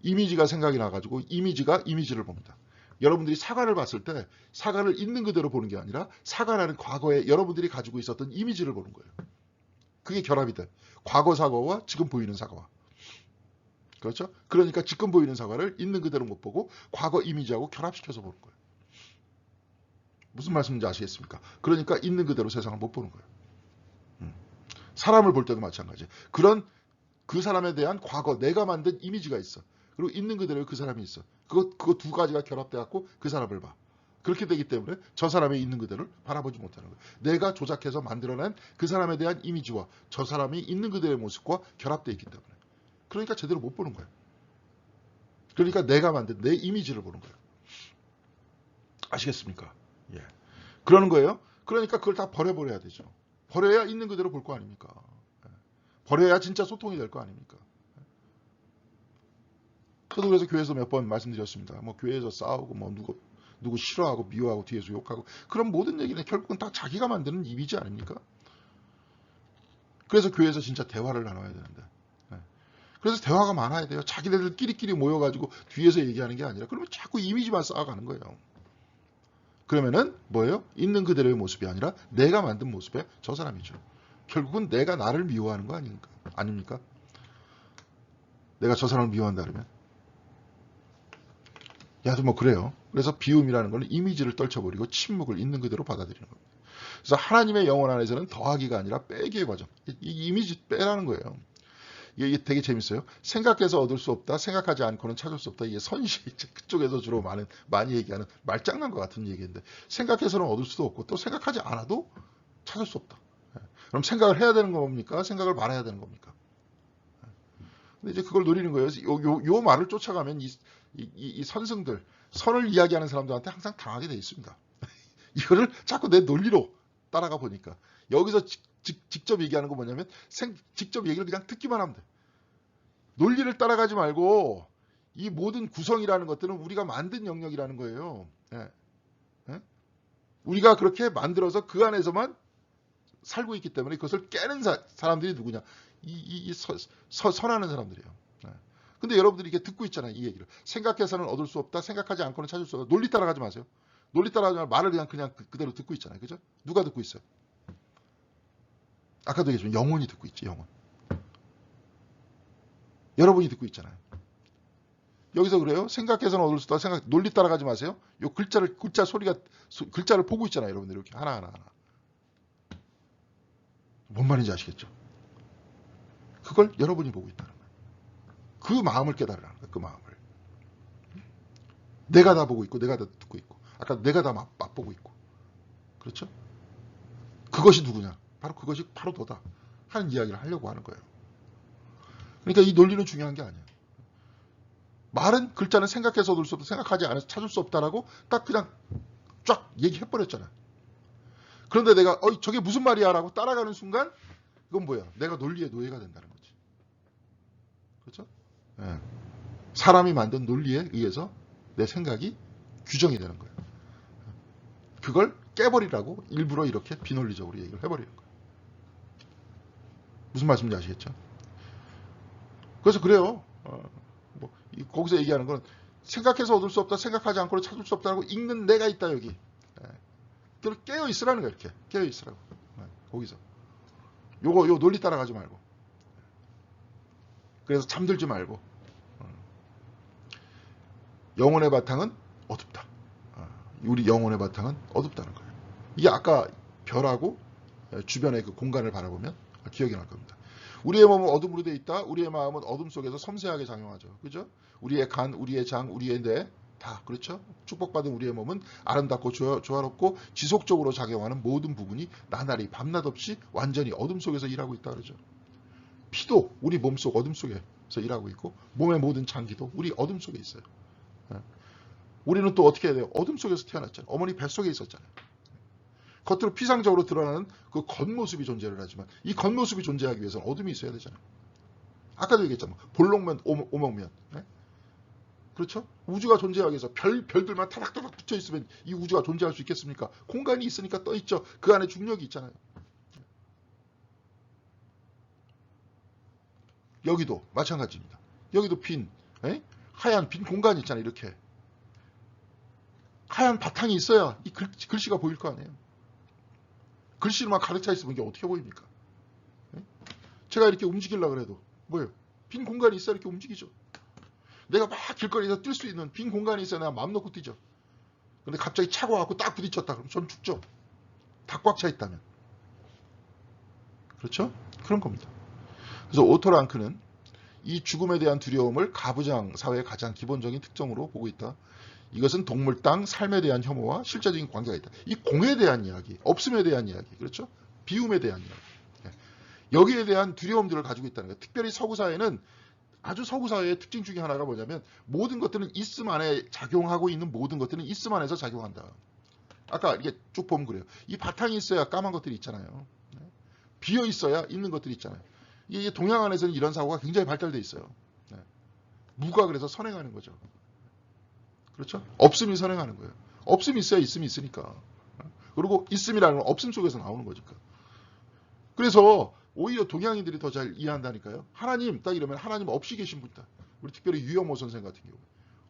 이미지가 생각이 나가지고 이미지가 이미지를 봅니다. 여러분들이 사과를 봤을 때 사과를 있는 그대로 보는 게 아니라 사과라는 과거에 여러분들이 가지고 있었던 이미지를 보는 거예요. 그게 결합이 돼. 과거 사과와 지금 보이는 사과와. 그렇죠? 그러니까 지금 보이는 사과를 있는 그대로 못 보고 과거 이미지하고 결합시켜서 보는 거예요. 무슨 말씀인지 아시겠습니까? 그러니까 있는 그대로 세상을 못 보는 거예요. 사람을 볼 때도 마찬가지예요. 그 사람에 대한 과거, 내가 만든 이미지가 있어. 그리고 있는 그대로 그 사람이 있어. 그거 두 가지가 결합돼 갖고 그 사람을 봐. 그렇게 되기 때문에 저 사람의 있는 그대로를 바라보지 못하는 거예요. 내가 조작해서 만들어낸 그 사람에 대한 이미지와 저 사람이 있는 그대로의 모습과 결합되어 있기 때문에. 그러니까 제대로 못 보는 거예요. 그러니까 내가 만든 내 이미지를 보는 거예요. 아시겠습니까? 예. 그러는 거예요. 그러니까 그걸 다 버려버려야 되죠. 버려야 있는 그대로 볼 거 아닙니까? 버려야 진짜 소통이 될 거 아닙니까? 저도 그래서 교회에서 몇 번 말씀드렸습니다. 뭐 교회에서 싸우고 뭐 누구 싫어하고 미워하고 뒤에서 욕하고 그런 모든 얘기는 결국은 다 자기가 만드는 이미지 아닙니까? 그래서 교회에서 진짜 대화를 나눠야 되는데. 그래서 대화가 많아야 돼요. 자기네들끼리 모여가지고 뒤에서 얘기하는 게 아니라 그러면 자꾸 이미지만 쌓아가는 거예요. 그러면은 뭐예요? 있는 그대로의 모습이 아니라 내가 만든 모습의 저 사람이죠. 결국은 내가 나를 미워하는 거 아닙니까? 내가 저 사람을 미워한다 그러면. 야도 뭐 그래요. 그래서 비움이라는 건 이미지를 떨쳐버리고 침묵을 있는 그대로 받아들이는 겁니다. 그래서 하나님의 영혼 안에서는 더하기가 아니라 빼기의 과정. 이 이미지 빼라는 거예요. 이게 되게 재밌어요. 생각해서 얻을 수 없다. 생각하지 않고는 찾을 수 없다. 이게 선시 그쪽에서 주로 많이 얘기하는 말장난 것 같은 얘기인데 생각해서는 얻을 수도 없고 또 생각하지 않아도 찾을 수 없다. 그럼 생각을 해야 되는 겁니까? 생각을 말아야 되는 겁니까? 근데 이제 그걸 노리는 거예요. 요 말을 쫓아가면 이 선승들, 선을 이야기하는 사람들한테 항상 당하게 돼 있습니다. 이거를 자꾸 내 논리로 따라가 보니까 여기서 직접 얘기하는 거 뭐냐면 직접 얘기를 그냥 듣기만 하면 돼. 논리를 따라가지 말고 이 모든 구성이라는 것들은 우리가 만든 영역이라는 거예요. 예. 예? 우리가 그렇게 만들어서 그 안에서만 살고 있기 때문에 그것을 깨는 사람들이 누구냐? 선하는 사람들이에요. 예. 근데 여러분들이 이게 듣고 있잖아요. 이 얘기를. 생각해서는 얻을 수 없다. 생각하지 않고는 찾을 수 없다. 논리 따라가지 마세요. 논리 따라가지 말고 말을 그냥 그대로 듣고 있잖아요. 그죠? 누가 듣고 있어요? 아까도 얘기했지만 영혼이 듣고 있지. 영혼. 여러분이 듣고 있잖아요. 여기서 그래요. 생각해서는 얻을 수 없다. 논리 따라가지 마세요. 요 글자를 글자를 보고 있잖아요. 여러분들 이렇게 하나. 뭔 말인지 아시겠죠? 그걸 여러분이 보고 있다는 거예요. 그 마음을 깨달으라는 거예요. 그 마음을. 내가 다 보고 있고 내가 다 듣고 있고 아까 내가 다 맛보고 있고 그렇죠? 그것이 누구냐? 그것이 바로 너다 하는 이야기를 하려고 하는 거예요. 그러니까 이 논리는 중요한 게 아니에요. 말은 글자는 생각해서 얻을 수 없다, 생각하지 않아서 찾을 수 없다라고 딱 그냥 쫙 얘기해버렸잖아요. 그런데 내가 저게 무슨 말이야 라고 따라가는 순간 이건 뭐야? 내가 논리의 노예가 된다는 거지. 그렇죠? 네. 사람이 만든 논리에 의해서 내 생각이 규정이 되는 거예요. 그걸 깨버리라고 일부러 이렇게 비논리적으로 얘기를 해버리는 거예요. 무슨 말씀인지 아시겠죠? 그래서 그래요. 거기서 얘기하는 건 생각해서 얻을 수 없다, 생각하지 않고는 찾을 수 없다고 읽는 내가 있다 여기. 그걸 깨어 있으라는 거예요. 이렇게 깨어 있으라고. 거기서 요 논리 따라가지 말고. 그래서 잠들지 말고. 영혼의 바탕은 어둡다. 우리 영혼의 바탕은 어둡다는 거예요. 이게 아까 별하고 주변의 그 공간을 바라보면 기억이 날 겁니다. 우리의 몸은 어둠으로 되어 있다. 우리의 마음은 어둠 속에서 섬세하게 작용하죠. 그죠? 우리의 간, 우리의 장, 우리의 뇌, 다 그렇죠? 축복받은 우리의 몸은 아름답고 조화롭고 지속적으로 작용하는 모든 부분이 나날이 밤낮 없이 완전히 어둠 속에서 일하고 있다 그러죠. 피도 우리 몸속 어둠 속에서 일하고 있고 몸의 모든 장기도 우리 어둠 속에 있어요. 우리는 또 어떻게 해야 돼요? 어둠 속에서 태어났잖아요. 어머니 뱃속에 있었잖아요. 겉으로 피상적으로 드러나는 그 겉모습이 존재를 하지만 이 겉모습이 존재하기 위해서는 어둠이 있어야 되잖아요. 아까도 얘기했잖아요. 볼록면 오목면. 네? 그렇죠? 우주가 존재하기 위해서 별들만 타닥타닥 붙어 있으면 이 우주가 존재할 수 있겠습니까? 공간이 있으니까 떠 있죠. 그 안에 중력이 있잖아요. 여기도 마찬가지입니다. 여기도 하얀 빈 공간이 있잖아요. 이렇게. 하얀 바탕이 있어야 이 글씨가 보일 거 아니에요. 글씨로만 가득 차 있으면 이게 어떻게 보입니까? 제가 이렇게 움직이려고 해도 뭐예요? 빈 공간이 있어야 이렇게 움직이죠. 내가 막 길거리에서 뛸 수 있는 빈 공간이 있어야 내가 마음 놓고 뛰죠. 근데 갑자기 차고 와갖고 딱 부딪혔다. 그럼 전 죽죠. 다 꽉 차 있다면. 그렇죠? 그런 겁니다. 그래서 오토 랑크는 이 죽음에 대한 두려움을 가부장 사회의 가장 기본적인 특성으로 보고 있다. 이것은 동물, 땅, 삶에 대한 혐오와 실제적인 관계가 있다. 이 공에 대한 이야기, 없음에 대한 이야기, 그렇죠? 비움에 대한 이야기. 여기에 대한 두려움들을 가지고 있다는 거예요. 특별히 서구 사회는 아주 서구 사회의 특징 중에 하나가 뭐냐면 모든 것들은 있음 안에 작용하고 있는 모든 것들은 있음 안에서 작용한다. 아까 이렇게 쭉 보면 그래요. 이 바탕이 있어야 까만 것들이 있잖아요. 비어 있어야 있는 것들이 있잖아요. 이게 동양 안에서는 이런 사고가 굉장히 발달돼 있어요. 무가 그래서 선행하는 거죠. 그렇죠? 없음이 선행하는 거예요. 없음이 있어야 있음이 있으니까. 그리고 있음이라는 건 없음 속에서 나오는 거니까. 그래서 오히려 동양인들이 더 잘 이해한다니까요. 하나님 딱 이러면 하나님 없이 계신 분이다. 우리 특별히 유영호 선생 같은 경우.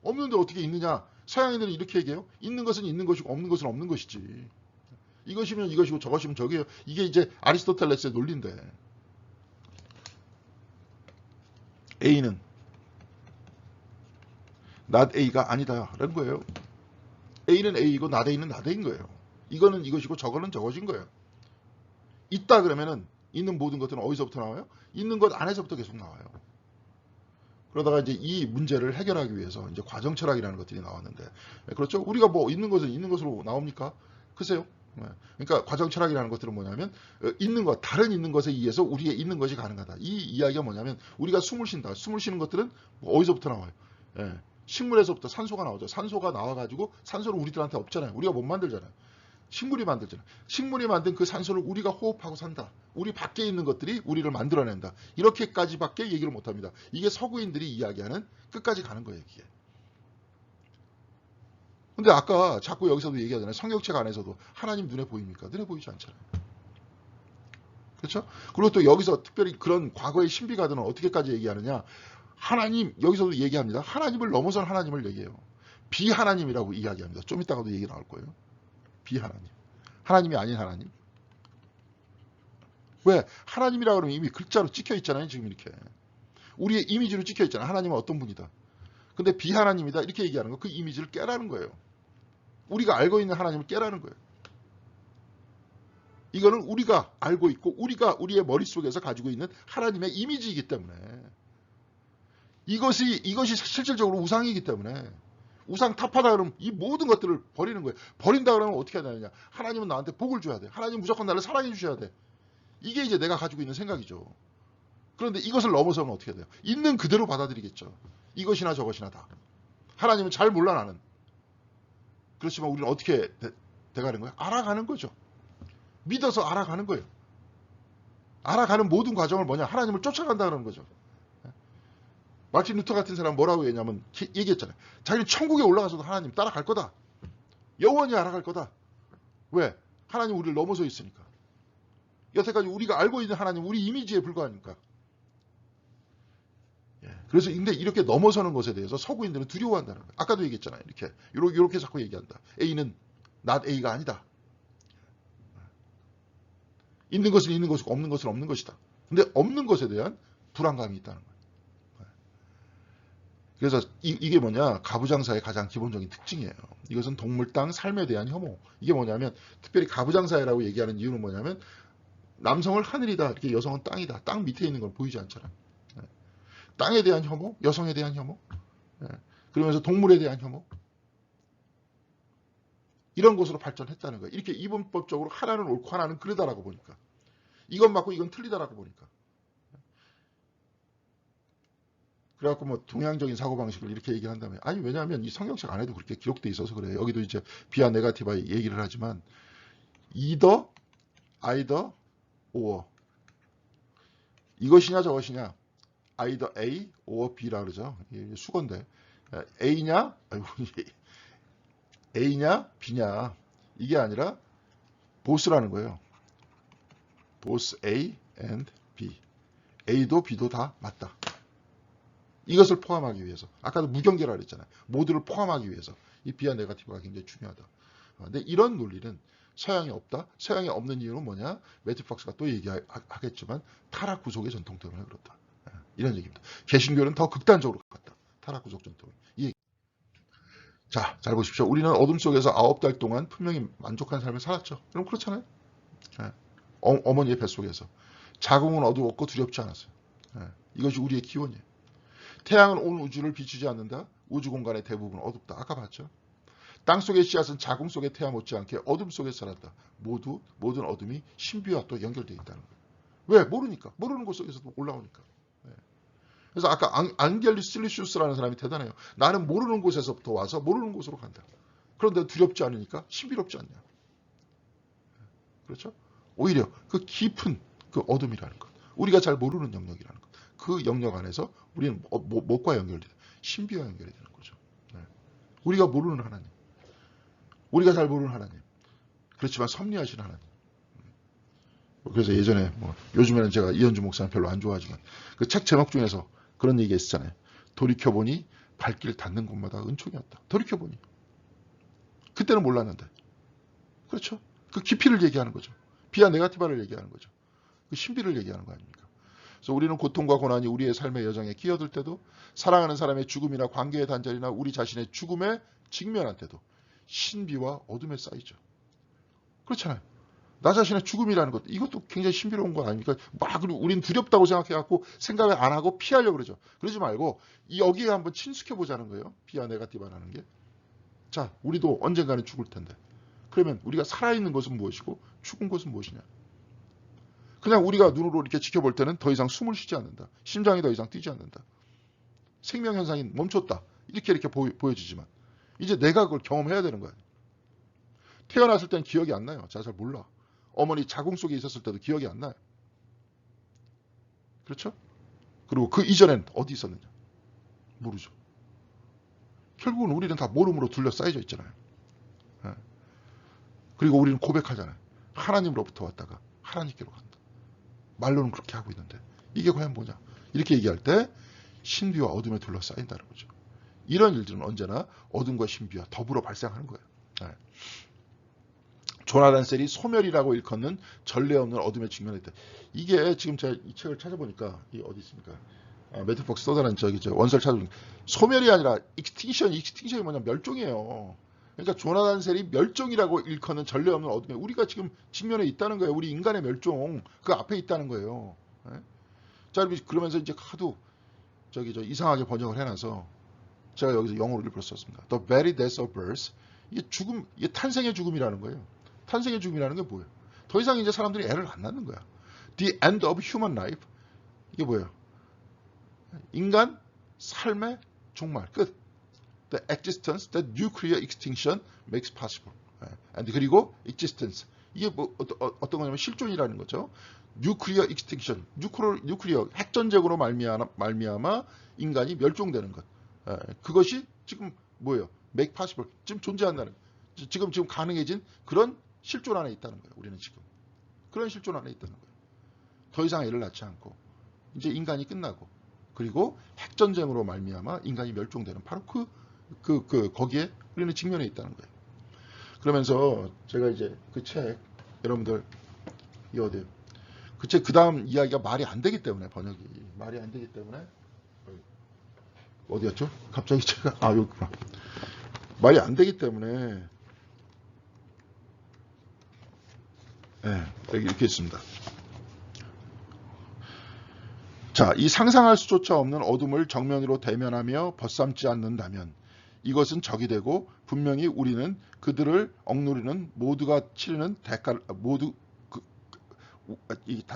없는데 어떻게 있느냐. 서양인들은 이렇게 얘기해요. 있는 것은 있는 것이고 없는 것은 없는 것이지. 이것이면 이것이고 저것이면 저게요. 이게 이제 아리스토텔레스의 논리인데. A는 not A가 아니다라는 거예요. A는 A이고 not A는 not A인 거예요. 이거는 이것이고 저거는 저것인 거예요. 있다 그러면은 있는 모든 것들은 어디서부터 나와요? 있는 것 안에서부터 계속 나와요. 그러다가 이제 이 문제를 해결하기 위해서 이제 과정 철학이라는 것들이 나왔는데, 그렇죠? 우리가 뭐 있는 것은 있는 것으로 나옵니까? 글쎄요. 그러니까 과정 철학이라는 것들은 뭐냐면 있는 것, 다른 있는 것에 의해서 우리의 있는 것이 가능하다. 이 이야기가 뭐냐면 우리가 숨을 쉰다. 숨을 쉬는 것들은 어디서부터 나와요? 예. 식물에서부터 산소가 나오죠. 산소가 나와가지고 산소를 우리들한테 없잖아요. 우리가 못 만들잖아요. 식물이 만들잖아요. 식물이 만든 그 산소를 우리가 호흡하고 산다. 우리 밖에 있는 것들이 우리를 만들어낸다. 이렇게까지밖에 얘기를 못합니다. 이게 서구인들이 이야기하는 끝까지 가는 거예요. 이게. 근데 아까 자꾸 여기서도 얘기하잖아요. 성경책 안에서도 하나님 눈에 보입니까? 눈에 보이지 않잖아요. 그렇죠? 그리고 또 여기서 특별히 그런 과거의 신비가들은 어떻게까지 얘기하느냐. 하나님, 여기서도 얘기합니다. 하나님을 넘어선 하나님을 얘기해요. 비하나님이라고 이야기합니다. 좀 이따가도 얘기 나올 거예요. 비하나님. 하나님이 아닌 하나님. 왜? 하나님이라 그러면 이미 글자로 찍혀 있잖아요. 지금 이렇게. 우리의 이미지로 찍혀 있잖아요. 하나님은 어떤 분이다. 근데 비하나님이다. 이렇게 얘기하는 거. 그 이미지를 깨라는 거예요. 우리가 알고 있는 하나님을 깨라는 거예요. 이거는 우리가 알고 있고 우리가 우리의 머릿속에서 가지고 있는 하나님의 이미지이기 때문에 이것이 실질적으로 우상이기 때문에 우상 타파다 그러면 이 모든 것들을 버리는 거예요. 버린다 그러면 어떻게 해야 되느냐. 하나님은 나한테 복을 줘야 돼. 하나님은 무조건 나를 사랑해 주셔야 돼. 이게 이제 내가 가지고 있는 생각이죠. 그런데 이것을 넘어서면 어떻게 돼요? 있는 그대로 받아들이겠죠. 이것이나 저것이나 다. 하나님은 잘 몰라 나는. 그렇지만 우리는 어떻게 돼가는 거예요? 알아가는 거죠. 믿어서 알아가는 거예요. 알아가는 모든 과정을 뭐냐? 하나님을 쫓아간다는 거죠. 마틴 루터 같은 사람은 뭐라고 했냐면 얘기했잖아요. 자기는 천국에 올라가서도 하나님 따라갈 거다. 영원히 알아갈 거다. 왜? 하나님 우리를 넘어서 있으니까. 여태까지 우리가 알고 있는 하나님 우리 이미지에 불과하니까. 그래서 근데 이렇게 넘어서는 것에 대해서 서구인들은 두려워한다는 거예요. 아까도 얘기했잖아요. 이렇게 자꾸 얘기한다. A는 not A가 아니다. 있는 것은 있는 것이고 없는 것은 없는 것이다. 근데 없는 것에 대한 불안감이 있다는 거예요. 그래서 이게 뭐냐? 가부장사의 가장 기본적인 특징이에요. 이것은 동물 땅 삶에 대한 혐오. 이게 뭐냐면 특별히 가부장사회라고 얘기하는 이유는 뭐냐면 남성을 하늘이다. 이렇게 여성은 땅이다. 땅 밑에 있는 걸 보이지 않잖아요. 땅에 대한 혐오, 여성에 대한 혐오, 그러면서 동물에 대한 혐오. 이런 것으로 발전했다는 거예요. 이렇게 이분법적으로 하나는 옳고 하나는 그르다라고 보니까. 이건 맞고 이건 틀리다라고 보니까. 그래갖고 뭐 동양적인 사고방식을 이렇게 얘기한다면 아니 왜냐하면 이 성경책 안에도 그렇게 기록돼 있어서 그래요. 여기도 이제 비아 네가티바 얘기를 하지만 either, or 이것이냐 저것이냐 either A or B라 그러죠. 수건데 A냐 A냐 B냐 이게 아니라 both라는 거예요. both A and B. A도 B도 다 맞다. 이것을 포함하기 위해서. 아까도 무경계라 그랬잖아요. 모두를 포함하기 위해서. 이 비아 네가티브가 굉장히 중요하다. 근데 이런 논리는 서양에 없다. 서양에 없는 이유는 뭐냐? 매튜 팍스가 또 얘기하겠지만 타락 구속의 전통 때문에 그렇다. 이런 얘기입니다. 개신교는 더 극단적으로 갔다. 타락 구속 전통. 이 얘기. 자, 잘 보십시오. 우리는 어둠 속에서 9달 동안 분명히 만족한 삶을 살았죠. 그럼 그렇잖아요. 어머니의 뱃속에서. 자궁은 어두웠고 두렵지 않았어요. 이것이 우리의 기원이에요. 태양은 온 우주를 비추지 않는다. 우주 공간의 대부분은 어둡다. 아까 봤죠. 땅속의 씨앗은 자궁 속의 태양 못지않게 어둠 속에 살았다. 모든 어둠이 신비와 또 연결되어 있다는 거예요. 왜? 모르니까. 모르는 곳 속에서도 올라오니까. 그래서 아까 안겔리스 실리슈스라는 사람이 대단해요. 나는 모르는 곳에서부터 와서 모르는 곳으로 간다. 그런데 두렵지 않으니까 신비롭지 않냐. 그렇죠? 오히려 그 깊은 그 어둠이라는 것. 우리가 잘 모르는 영역이라는 것. 그 영역 안에서 우리는 무엇과 연결이 돼요? 신비와 연결이 되는 거죠. 우리가 모르는 하나님. 우리가 잘 모르는 하나님. 그렇지만 섭리하신 하나님. 그래서 예전에 요즘에는 제가 이현주 목사님 별로 안 좋아하지만 그 책 제목 중에서 그런 얘기 했잖아요. 돌이켜보니 발길 닿는 곳마다 은총이었다. 돌이켜보니. 그때는 몰랐는데. 그렇죠. 그 깊이를 얘기하는 거죠. 비아 네가티바를 얘기하는 거죠. 그 신비를 얘기하는 거 아닙니까? 그래서 우리는 고통과 고난이 우리의 삶의 여정에 끼어들 때도 사랑하는 사람의 죽음이나 관계의 단절이나 우리 자신의 죽음에 직면할 때도 신비와 어둠에 쌓이죠. 그렇잖아요. 나 자신의 죽음이라는 것, 이것도 굉장히 신비로운 거 아닙니까? 우리는 두렵다고 생각해갖고 생각을 안 하고 피하려고 그러죠. 그러지 말고 여기에 한번 친숙해 보자는 거예요. 비아 네가티바라는 게. 자, 우리도 언젠가는 죽을 텐데. 그러면 우리가 살아있는 것은 무엇이고 죽은 것은 무엇이냐? 그냥 우리가 눈으로 이렇게 지켜볼 때는 더 이상 숨을 쉬지 않는다. 심장이 더 이상 뛰지 않는다. 생명현상이 멈췄다. 이렇게 보여지지만 이제 내가 그걸 경험해야 되는 거야. 태어났을 땐 기억이 안 나요. 잘 몰라. 어머니 자궁 속에 있었을 때도 기억이 안 나요. 그렇죠? 그리고 그 이전엔 어디 있었느냐? 모르죠. 결국은 우리는 다 모름으로 둘러싸여져 있잖아요. 예. 그리고 우리는 고백하잖아요. 하나님으로부터 왔다가 하나님께로 간다. 말로는 그렇게 하고 있는데 이게 과연 뭐냐? 이렇게 얘기할 때 신비와 어둠에 둘러싸인다는 거죠. 이런 일들은 언제나 어둠과 신비와 더불어 발생하는 거예요. 예. 조나단 셀이 소멸이라고 일컫는 전례 없는 어둠에 직면했다. 이게 지금 제가 이 책을 찾아보니까 이 어디 있습니까? 매튜 폭스 써다는 원서를 찾아보니까 소멸이 아니라 익스팅션이 뭐냐 멸종이에요. 그러니까 조나단 셀이 멸종이라고 일컫는 전례 없는 어둠에 우리가 지금 직면해 있다는 거예요. 우리 인간의 멸종 그 앞에 있다는 거예요. 네? 자, 그러면서 이제 하도 이상하게 번역을 해놔서 제가 여기서 영어로 일부러 썼습니다. The very death of birth. 이게 죽음, 이게 탄생의 죽음이라는 거예요. 탄생의 죽음이라는 게 뭐예요? 더 이상 이제 사람들이 애를 안 낳는 거야. The end of human life. 이게 뭐예요? 인간 삶의 종말, 끝. The existence that nuclear extinction makes possible. And 그리고 existence. 이게 뭐 어떤 거냐면 실존이라는 거죠. nuclear extinction. nuclear 핵전쟁으로 말미암아 인간이 멸종되는 것. 그것이 지금 뭐예요? make possible. 지금 존재한다는 지금 가능해진 그런 실존 안에 있다는 거예요. 우리는 지금 그런 실존 안에 있다는 거예요. 더 이상 애를 낳지 않고 이제 인간이 끝나고 그리고 핵전쟁으로 말미암아 인간이 멸종되는 바로 거기에 우리는 직면해 있다는 거예요. 그러면서 제가 이제 그 책 여러분들 이 어디요? 그 책 그 다음 이야기가 말이 안 되기 때문에 번역이 말이 안 되기 때문에 어디였죠? 갑자기 제가 여기구나. 말이 안 되기 때문에 여기 이렇게 있습니다. 자, 이 상상할 수조차 없는 어둠을 정면으로 대면하며 벗삼지 않는다면 이것은 적이 되고 분명히 우리는 그들을 억누르는 모두가 치르는 대가를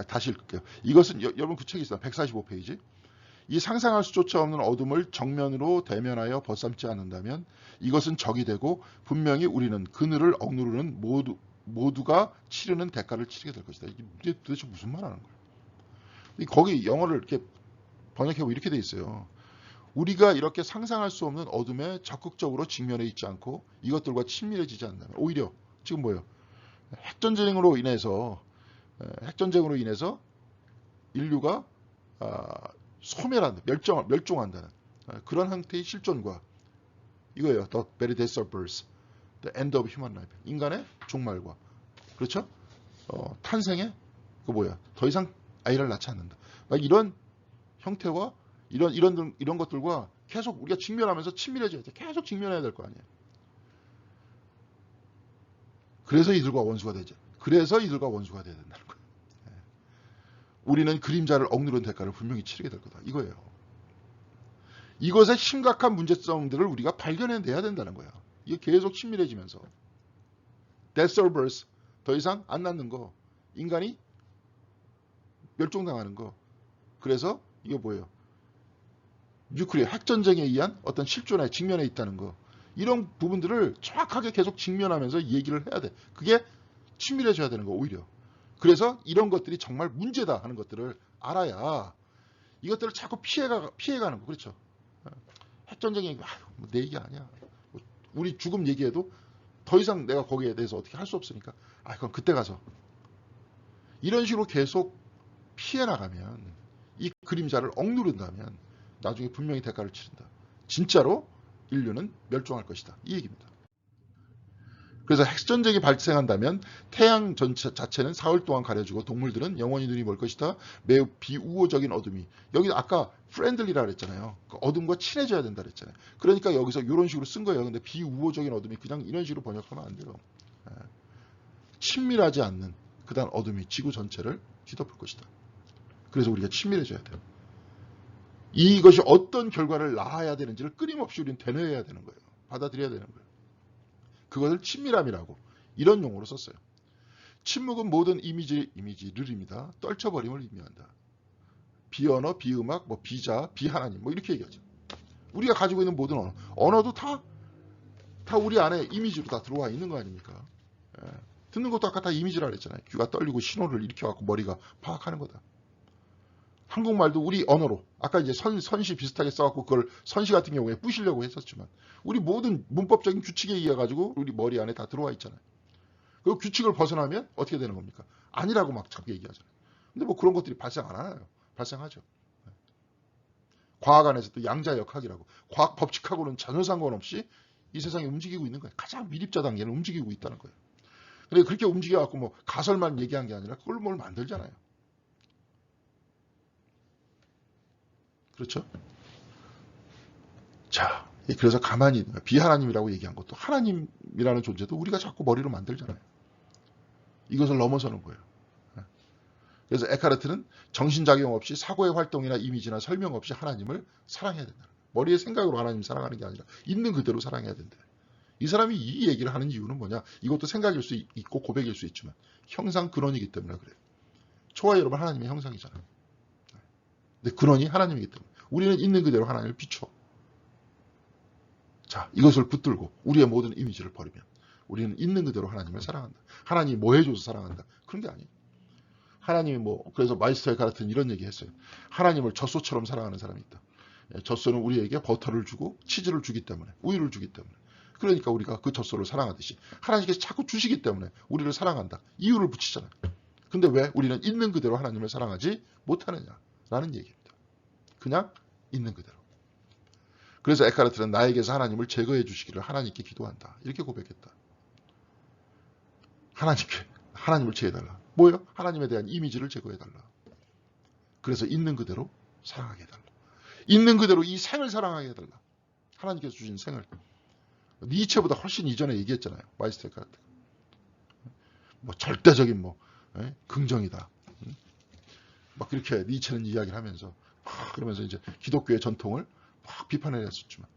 다시 읽을게요. 이것은 여러분 그 책이 있어요. 145페이지. 이 상상할 수조차 없는 어둠을 정면으로 대면하여 벗삼지 않는다면 이것은 적이 되고 분명히 우리는 그들을 억누르는 모두가 치르는 대가를 치르게 될 것이다. 이게 도대체 무슨 말 하는 거예요? 거기 영어를 이렇게 번역해보면 이렇게 돼 있어요. 우리가 이렇게 상상할 수 없는 어둠에 적극적으로 직면해 있지 않고 이것들과 친밀해지지 않는다면 오히려 지금 뭐예요? 핵전쟁으로 인해서 인류가 소멸한다, 멸종한다는 그런 형태의 실존과 이거예요. The very death of birth, the end of human life. 인간의 종말과 그렇죠? 탄생의 더 이상 아이를 낳지 않는다. 이런 형태와 이런 것들과 계속 우리가 직면하면서 친밀해져야 돼. 계속 직면해야 될 거 아니에요. 그래서 이들과 원수가 돼야 된다는 거예요. 우리는 그림자를 억누른 대가를 분명히 치르게 될 거다. 이거예요. 이것의 심각한 문제점들을 우리가 발견해내야 된다는 거야. 이게 계속 친밀해지면서 death or birth, 더 이상 안 낳는 거, 인간이 멸종당하는 거. 그래서 이거 뭐예요? 뉴클리어 핵전쟁에 의한 어떤 실존에 직면해 있다는 거. 이런 부분들을 정확하게 계속 직면하면서 얘기를 해야 돼. 그게 친밀해져야 되는 거 오히려. 그래서 이런 것들이 정말 문제다 하는 것들을 알아야 이것들을 자꾸 피해가는 거. 그렇죠? 핵전쟁 얘기, 내 얘기 아니야. 우리 죽음 얘기해도 더 이상 내가 거기에 대해서 어떻게 할 수 없으니까 그럼 그때 가서 이런 식으로 계속 피해 나가면 이 그림자를 억누른다면 나중에 분명히 대가를 치른다. 진짜로 인류는 멸종할 것이다. 이 얘기입니다. 그래서 핵전쟁이 발생한다면 태양 전체 자체는 사흘 동안 가려지고 동물들은 영원히 눈이 멀 것이다. 매우 비우호적인 어둠이. 여기 아까 프렌들리라 그랬잖아요. 그 어둠과 친해져야 된다 그랬잖아요. 그러니까 여기서 이런 식으로 쓴 거예요. 근데 비우호적인 어둠이 그냥 이런 식으로 번역하면 안 돼요. 친밀하지 않는 그다음 어둠이 지구 전체를 뒤덮을 것이다. 그래서 우리가 친밀해져야 돼요. 이것이 어떤 결과를 낳아야 되는지를 끊임없이 우리는 되뇌어야 되는 거예요. 받아들여야 되는 거예요. 그것을 친밀함이라고 이런 용어로 썼어요. 침묵은 모든 이미지를입니다. 떨쳐버림을 의미한다. 비언어, 비음악, 뭐 비자, 비하나님 뭐 이렇게 얘기하죠. 우리가 가지고 있는 모든 언어도 다 우리 안에 이미지로 다 들어와 있는 거 아닙니까? 예. 듣는 것도 아까 다 이미지라 그랬잖아요. 귀가 떨리고 신호를 일으켜갖고 머리가 파악하는 거다. 한국말도 우리 언어로 아까 이제 선시 비슷하게 써갖고 그걸 선시 같은 경우에 부시려고 했었지만 우리 모든 문법적인 규칙에 의해 가지고 우리 머리 안에 다 들어와 있잖아요. 그 규칙을 벗어나면 어떻게 되는 겁니까? 아니라고 막 자꾸 얘기하잖아요. 근데 뭐 그런 것들이 발생 안 하나요? 발생하죠. 과학 안에서 또 양자역학이라고 과학 법칙하고는 전혀 상관없이 이 세상이 움직이고 있는 거예요. 가장 미립자 단계는 움직이고 있다는 거예요. 근데 그렇게 움직여갖고 뭐 가설만 얘기한 게 아니라 그걸 뭘 만들잖아요. 그렇죠? 자, 그래서 가만히 비하나님이라고 얘기한 것도 하나님이라는 존재도 우리가 자꾸 머리로 만들잖아요. 이것을 넘어서는 거예요. 그래서 에카르트는 정신작용 없이 사고의 활동이나 이미지나 설명 없이 하나님을 사랑해야 된다. 머리의 생각으로 하나님 사랑하는 게 아니라 있는 그대로 사랑해야 된다. 이 사람이 이 얘기를 하는 이유는 뭐냐? 이것도 생각일 수 있고 고백일 수 있지만 형상 근원이기 때문에 그래요. 저와 여러분 하나님의 형상이잖아요. 근데 근원이 하나님이기 때문에 우리는 있는 그대로 하나님을 비춰. 자, 이것을 붙들고 우리의 모든 이미지를 버리면 우리는 있는 그대로 하나님을 사랑한다. 하나님이 뭐 해줘서 사랑한다. 그런 게 아니에요. 하나님이 뭐 그래서 마이스터 에카르트는 이런 얘기 했어요. 하나님을 젖소처럼 사랑하는 사람이 있다. 젖소는 우리에게 버터를 주고 치즈를 주기 때문에 우유를 주기 때문에 그러니까 우리가 그 젖소를 사랑하듯이 하나님께서 자꾸 주시기 때문에 우리를 사랑한다. 이유를 붙이잖아요. 근데 왜 우리는 있는 그대로 하나님을 사랑하지 못하느냐라는 얘기입니다. 그냥 있는 그대로. 그래서 에카르트는 나에게서 하나님을 제거해 주시기를 하나님께 기도한다. 이렇게 고백했다. 하나님을 제거해달라. 뭐예요? 하나님에 대한 이미지를 제거해달라. 그래서 있는 그대로 사랑하게 해달라. 있는 그대로 이 생을 사랑하게 해달라. 하나님께서 주신 생을. 니체보다 훨씬 이전에 얘기했잖아요. 마이스터 에카르트. 뭐 절대적인 긍정이다. 막 그렇게 니체는 이야기를 하면서 그러면서 이제 기독교의 전통을 막 비판을 했었지만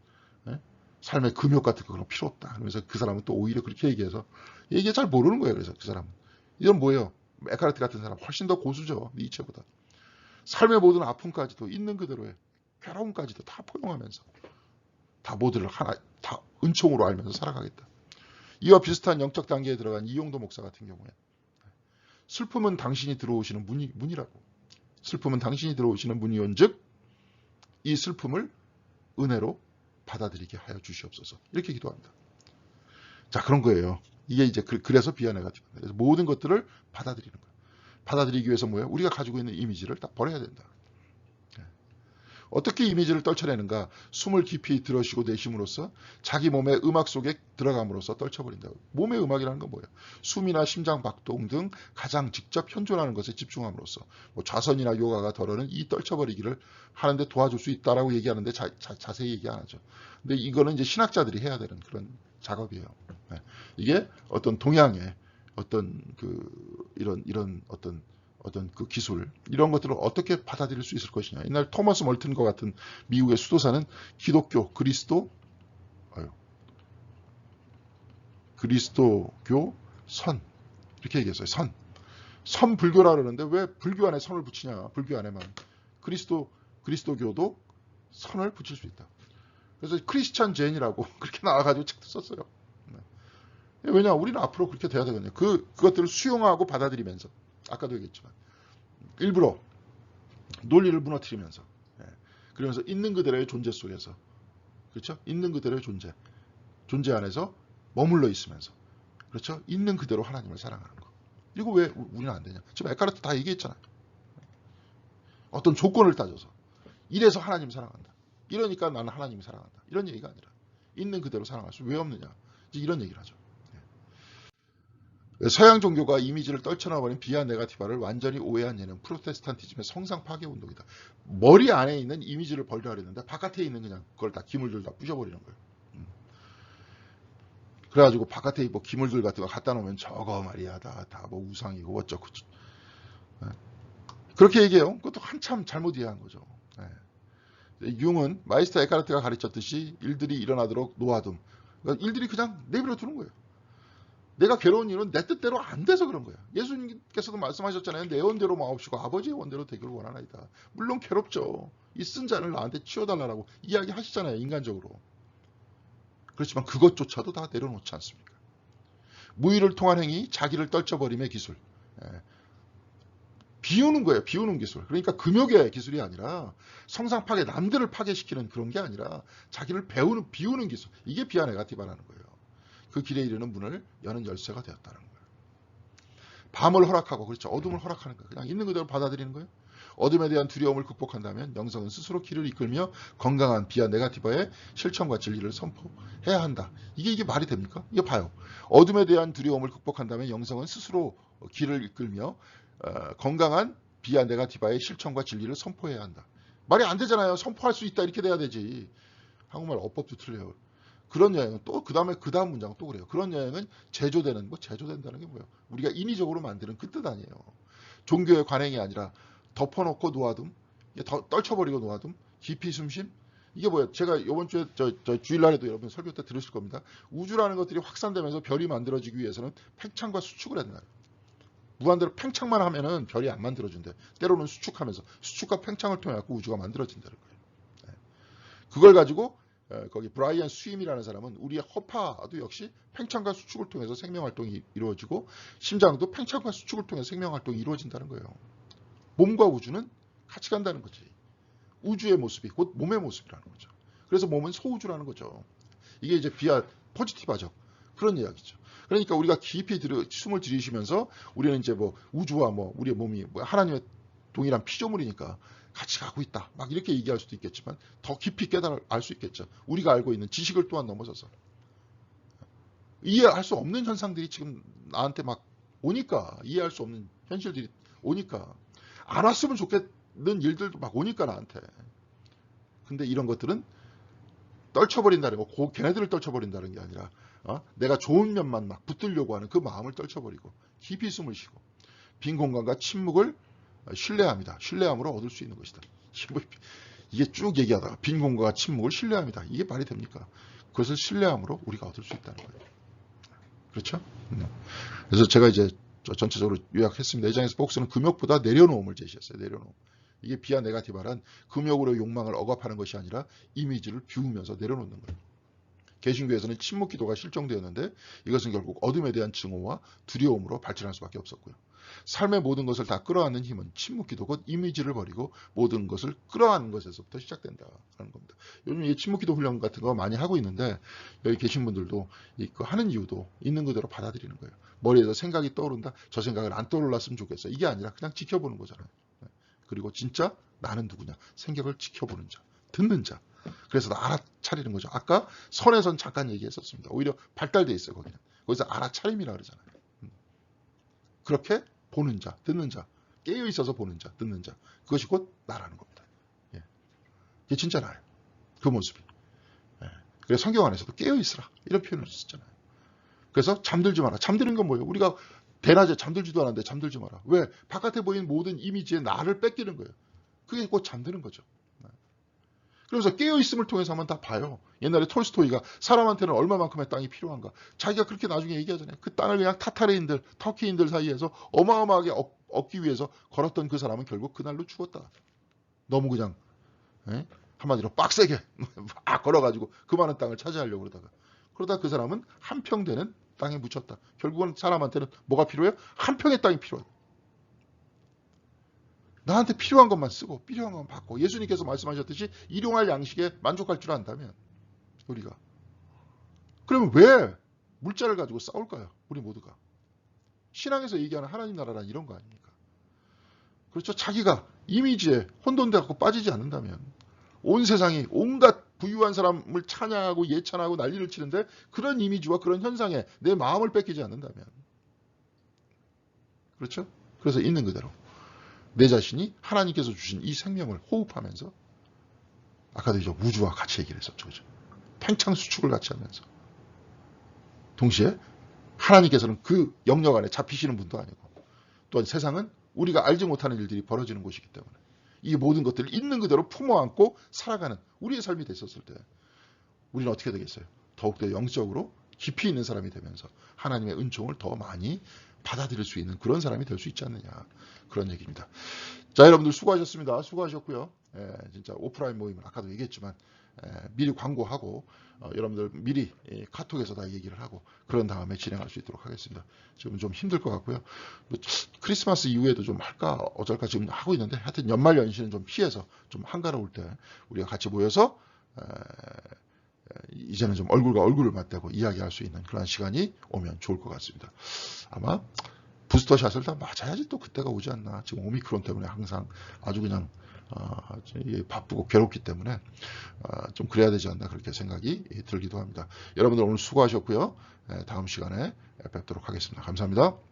삶의 금욕 같은 거 그런 필요 없다. 그러면서 그 사람은 또 오히려 그렇게 얘기해서 얘기 잘 모르는 거예요. 그래서 그 사람은 이건 뭐예요? 에카르트 같은 사람 훨씬 더 고수죠. 니체보다. 삶의 모든 아픔까지도 있는 그대로의 괴로움까지도 다 포용하면서 다 모두를 하나 다 은총으로 알면서 살아가겠다. 이와 비슷한 영적 단계에 들어간 이용도 목사 같은 경우에 슬픔은 당신이 들어오시는 문이라고. 슬픔은 당신이 들어오시는 문이온즉 이 슬픔을 은혜로 받아들이게 하여 주시옵소서. 이렇게 기도합니다. 자, 그런 거예요. 이게 이제 그래서 비아내가 그래서 모든 것들을 받아들이는 거예요. 받아들이기 위해서 뭐예요? 우리가 가지고 있는 이미지를 다 버려야 된다. 어떻게 이미지를 떨쳐내는가? 숨을 깊이 들어쉬고 내쉼으로써 자기 몸의 음악 속에 들어감으로써 떨쳐버린다. 몸의 음악이라는 건 뭐예요? 숨이나 심장 박동 등 가장 직접 현존하는 것에 집중함으로써 뭐 좌선이나 요가가 덜어는 이 떨쳐버리기를 하는데 도와줄 수 있다라고 얘기하는데 자세히 얘기 안 하죠. 근데 이거는 이제 신학자들이 해야 되는 그런 작업이에요. 이게 어떤 동양의 어떤 이런 어떤 그 기술 이런 것들을 어떻게 받아들일 수 있을 것이냐. 옛날 토머스 멀튼과 같은 미국의 수도사는 기독교, 그리스도교, 선 이렇게 얘기했어요. 선 불교라 그러는데 왜 불교 안에 선을 붙이냐. 불교 안에만 그리스도교도 선을 붙일 수 있다. 그래서 크리스찬 제인이라고 그렇게 나와가지고 책도 썼어요. 왜냐 우리는 앞으로 그렇게 돼야 되거든요. 그것들을 수용하고 받아들이면서 아까도 얘기했지만 일부러 논리를 무너뜨리면서 그러면서 있는 그대로의 존재 속에서 그렇죠? 있는 그대로의 존재 안에서 머물러 있으면서 그렇죠? 있는 그대로 하나님을 사랑하는 거. 이거 왜 우리는 안 되냐? 지금 에카르트 다 얘기했잖아요. 어떤 조건을 따져서 이래서 하나님 사랑한다. 이러니까 나는 하나님을 사랑한다. 이런 얘기가 아니라 있는 그대로 사랑할 수 왜 없느냐? 이런 얘기를 하죠. 서양 종교가 이미지를 떨쳐놔버린 비아 네가티바를 완전히 오해한 예는 프로테스탄티즘의 성상 파괴 운동이다. 머리 안에 있는 이미지를 버리려 했는데 바깥에 있는 그냥 그걸 다 기물들 다 부셔버리는 거예요. 그래가지고 바깥에 뭐 기물들 같은 거 갖다 놓으면 저거 말이야 다 뭐 우상이고 어쩌고 그렇게 얘기해요. 그것도 한참 잘못 이해한 거죠. 융은 마이스터 에카르트가 가르쳤듯이 일들이 일어나도록 놓아둠. 그러니까 일들이 그냥 내버려 두는 거예요. 내가 괴로운 이유는 내 뜻대로 안 돼서 그런 거야. 예수님께서도 말씀하셨잖아요. 내 원대로 마옵시고 아버지의 원대로 되기를 원하나이다. 물론 괴롭죠. 이 쓴 잔을 나한테 치워달라고 이야기하시잖아요. 인간적으로. 그렇지만 그것조차도 다 내려놓지 않습니까? 무의를 통한 행위, 자기를 떨쳐버림의 기술. 비우는 거예요. 비우는 기술. 그러니까 금욕의 기술이 아니라 성상 파괴, 남들을 파괴시키는 그런 게 아니라 자기를 비우는 기술. 이게 비아 네가티바라는 거예요. 그 길에 이르는 문을 여는 열쇠가 되었다는 거예요. 밤을 허락하고, 그렇죠. 어둠을 허락하는 거예요. 그냥 있는 그대로 받아들이는 거예요. 어둠에 대한 두려움을 극복한다면 영성은 스스로 길을 이끌며 건강한 비아 네가티바의 실천과 진리를 선포해야 한다. 이게 말이 됩니까? 이게 봐요. 어둠에 대한 두려움을 극복한다면 영성은 스스로 길을 이끌며 건강한 비아 네가티바의 실천과 진리를 선포해야 한다. 말이 안 되잖아요. 선포할 수 있다 이렇게 돼야 되지. 한국말 어법도 틀려요. 그런 여행은 또 그 다음 문장은 또 그래요. 그런 여행은 제조된다는 게 뭐예요? 우리가 인위적으로 만드는 그 뜻 아니에요. 종교의 관행이 아니라 덮어놓고 놓아둠, 떨쳐버리고 놓아둠, 깊이 숨심. 이게 뭐예요? 제가 이번 주에 저 주일날에도 여러분 설교 때 들으실 겁니다. 우주라는 것들이 확산되면서 별이 만들어지기 위해서는 팽창과 수축을 했나요? 무한대로 팽창만 하면은 별이 안 만들어진대. 때로는 수축하면서 수축과 팽창을 통해 갖고 우주가 만들어진다는 거예요. 그걸 가지고 거기 브라이언 스윰이라는 사람은 우리의 허파도 역시 팽창과 수축을 통해서 생명활동이 이루어지고 심장도 팽창과 수축을 통해서 생명활동이 이루어진다는 거예요. 몸과 우주는 같이 간다는 거지. 우주의 모습이 곧 몸의 모습이라는 거죠. 그래서 몸은 소우주라는 거죠. 이게 이제 비아 포지티브하죠. 그런 이야기죠. 그러니까 우리가 깊이 숨을 들이쉬면서 우리는 이제 뭐 우주와 뭐 우리의 몸이 뭐 하나님의 동일한 피조물이니까 같이 가고 있다. 막 이렇게 얘기할 수도 있겠지만 더 깊이 알 수 있겠죠. 우리가 알고 있는 지식을 또한 넘어서서 이해할 수 없는 현상들이 지금 나한테 막 오니까 이해할 수 없는 현실들이 오니까 안 왔으면 좋겠는 일들도 막 오니까 나한테. 근데 이런 것들은 떨쳐버린다는 거, 걔네들을 떨쳐버린다는 게 아니라 내가 좋은 면만 막 붙들려고 하는 그 마음을 떨쳐버리고 깊이 숨을 쉬고 빈 공간과 침묵을 신뢰합니다. 신뢰함으로 얻을 수 있는 것이다. 이게 쭉 얘기하다가 빈 공간과 침묵을 신뢰합니다. 이게 말이 됩니까? 그것을 신뢰함으로 우리가 얻을 수 있다는 거예요. 그렇죠? 그래서 제가 이제 전체적으로 요약했습니다. 2장에서 복수는 금욕보다 내려놓음을 제시했어요. 내려놓음. 이게 비아 네가티바란 금욕으로 욕망을 억압하는 것이 아니라 이미지를 비우면서 내려놓는 거예요. 개신교에서는 침묵 기도가 실종되었는데 이것은 결국 어둠에 대한 증오와 두려움으로 발전할 수밖에 없었고요. 삶의 모든 것을 다 끌어안는 힘은 침묵 기도 곧 이미지를 버리고 모든 것을 끌어안는 것에서부터 시작된다는 겁니다. 요즘 이 침묵 기도 훈련 같은 거 많이 하고 있는데 여기 계신 분들도 하는 이유도 있는 그대로 받아들이는 거예요. 머리에서 생각이 떠오른다. 저 생각을 안 떠올랐으면 좋겠어. 이게 아니라 그냥 지켜보는 거잖아요. 그리고 진짜 나는 누구냐. 생각을 지켜보는 자. 듣는 자. 그래서 알아차리는 거죠. 아까 선에선 잠깐 얘기했었습니다. 오히려 발달돼 있어요. 거기는. 거기서 알아차림이라 그러잖아요. 그렇게 보는 자, 듣는 자, 깨어 있어서 보는 자, 듣는 자. 그것이 곧 나라는 겁니다. 예. 이게 진짜 나예요. 그 모습이. 예. 그래서 성경 안에서도 깨어 있으라 이런 표현을 썼잖아요. 그래서 잠들지 마라. 잠드는 건 뭐예요? 우리가 대낮에 잠들지도 않았는데 잠들지 마라. 왜? 바깥에 보이는 모든 이미지에 나를 뺏기는 거예요. 그게 곧 잠드는 거죠. 그러면서 깨어있음을 통해서 한번 다 봐요. 옛날에 톨스토이가 사람한테는 얼마만큼의 땅이 필요한가. 자기가 그렇게 나중에 얘기하잖아요. 그 땅을 그냥 타타르인들, 터키인들 사이에서 어마어마하게 얻기 위해서 걸었던 그 사람은 결국 그날로 죽었다. 너무 그냥 한마디로 빡세게 막 걸어가지고 그 많은 땅을 차지하려고 그러다 그 사람은 한 평 되는 땅에 묻혔다. 결국은 사람한테는 뭐가 필요해요? 한 평의 땅이 필요해요. 나한테 필요한 것만 쓰고 필요한 것만 받고 예수님께서 말씀하셨듯이 일용할 양식에 만족할 줄 안다면 우리가 그러면 왜 물자를 가지고 싸울까요? 우리 모두가. 신앙에서 얘기하는 하나님 나라란 이런 거 아닙니까? 그렇죠? 자기가 이미지에 혼돈돼 갖고 빠지지 않는다면 온 세상이 온갖 부유한 사람을 찬양하고 예찬하고 난리를 치는데 그런 이미지와 그런 현상에 내 마음을 뺏기지 않는다면 그렇죠? 그래서 있는 그대로 내 자신이 하나님께서 주신 이 생명을 호흡하면서 아까도 이제 우주와 같이 얘기를 했었죠. 그죠? 팽창 수축을 같이 하면서 동시에 하나님께서는 그 영역 안에 잡히시는 분도 아니고 또한 세상은 우리가 알지 못하는 일들이 벌어지는 곳이기 때문에 이 모든 것들을 있는 그대로 품어안고 살아가는 우리의 삶이 됐었을 때 우리는 어떻게 되겠어요? 더욱더 영적으로 깊이 있는 사람이 되면서 하나님의 은총을 더 많이 받아들일 수 있는 그런 사람이 될 수 있지 않느냐, 그런 얘기입니다. 자, 여러분들 수고하셨습니다. 수고하셨고요. 진짜 오프라인 모임은 아까도 얘기했지만 미리 광고하고 여러분들 미리 카톡에서 다 얘기를 하고 그런 다음에 진행할 수 있도록 하겠습니다. 지금 좀 힘들 것 같고요. 크리스마스 이후에도 좀 할까 어쩔까 지금 하고 있는데, 하여튼 연말 연시는 좀 피해서 좀 한가로울 때 우리가 같이 모여서 이제는 좀 얼굴과 얼굴을 맞대고 이야기할 수 있는 그런 시간이 오면 좋을 것 같습니다. 아마 부스터샷을 다 맞아야지 또 그때가 오지 않나. 지금 오미크론 때문에 항상 아주 그냥 바쁘고 괴롭기 때문에 좀 그래야 되지 않나, 그렇게 생각이 들기도 합니다. 여러분들 오늘 수고하셨고요. 다음 시간에 뵙도록 하겠습니다. 감사합니다.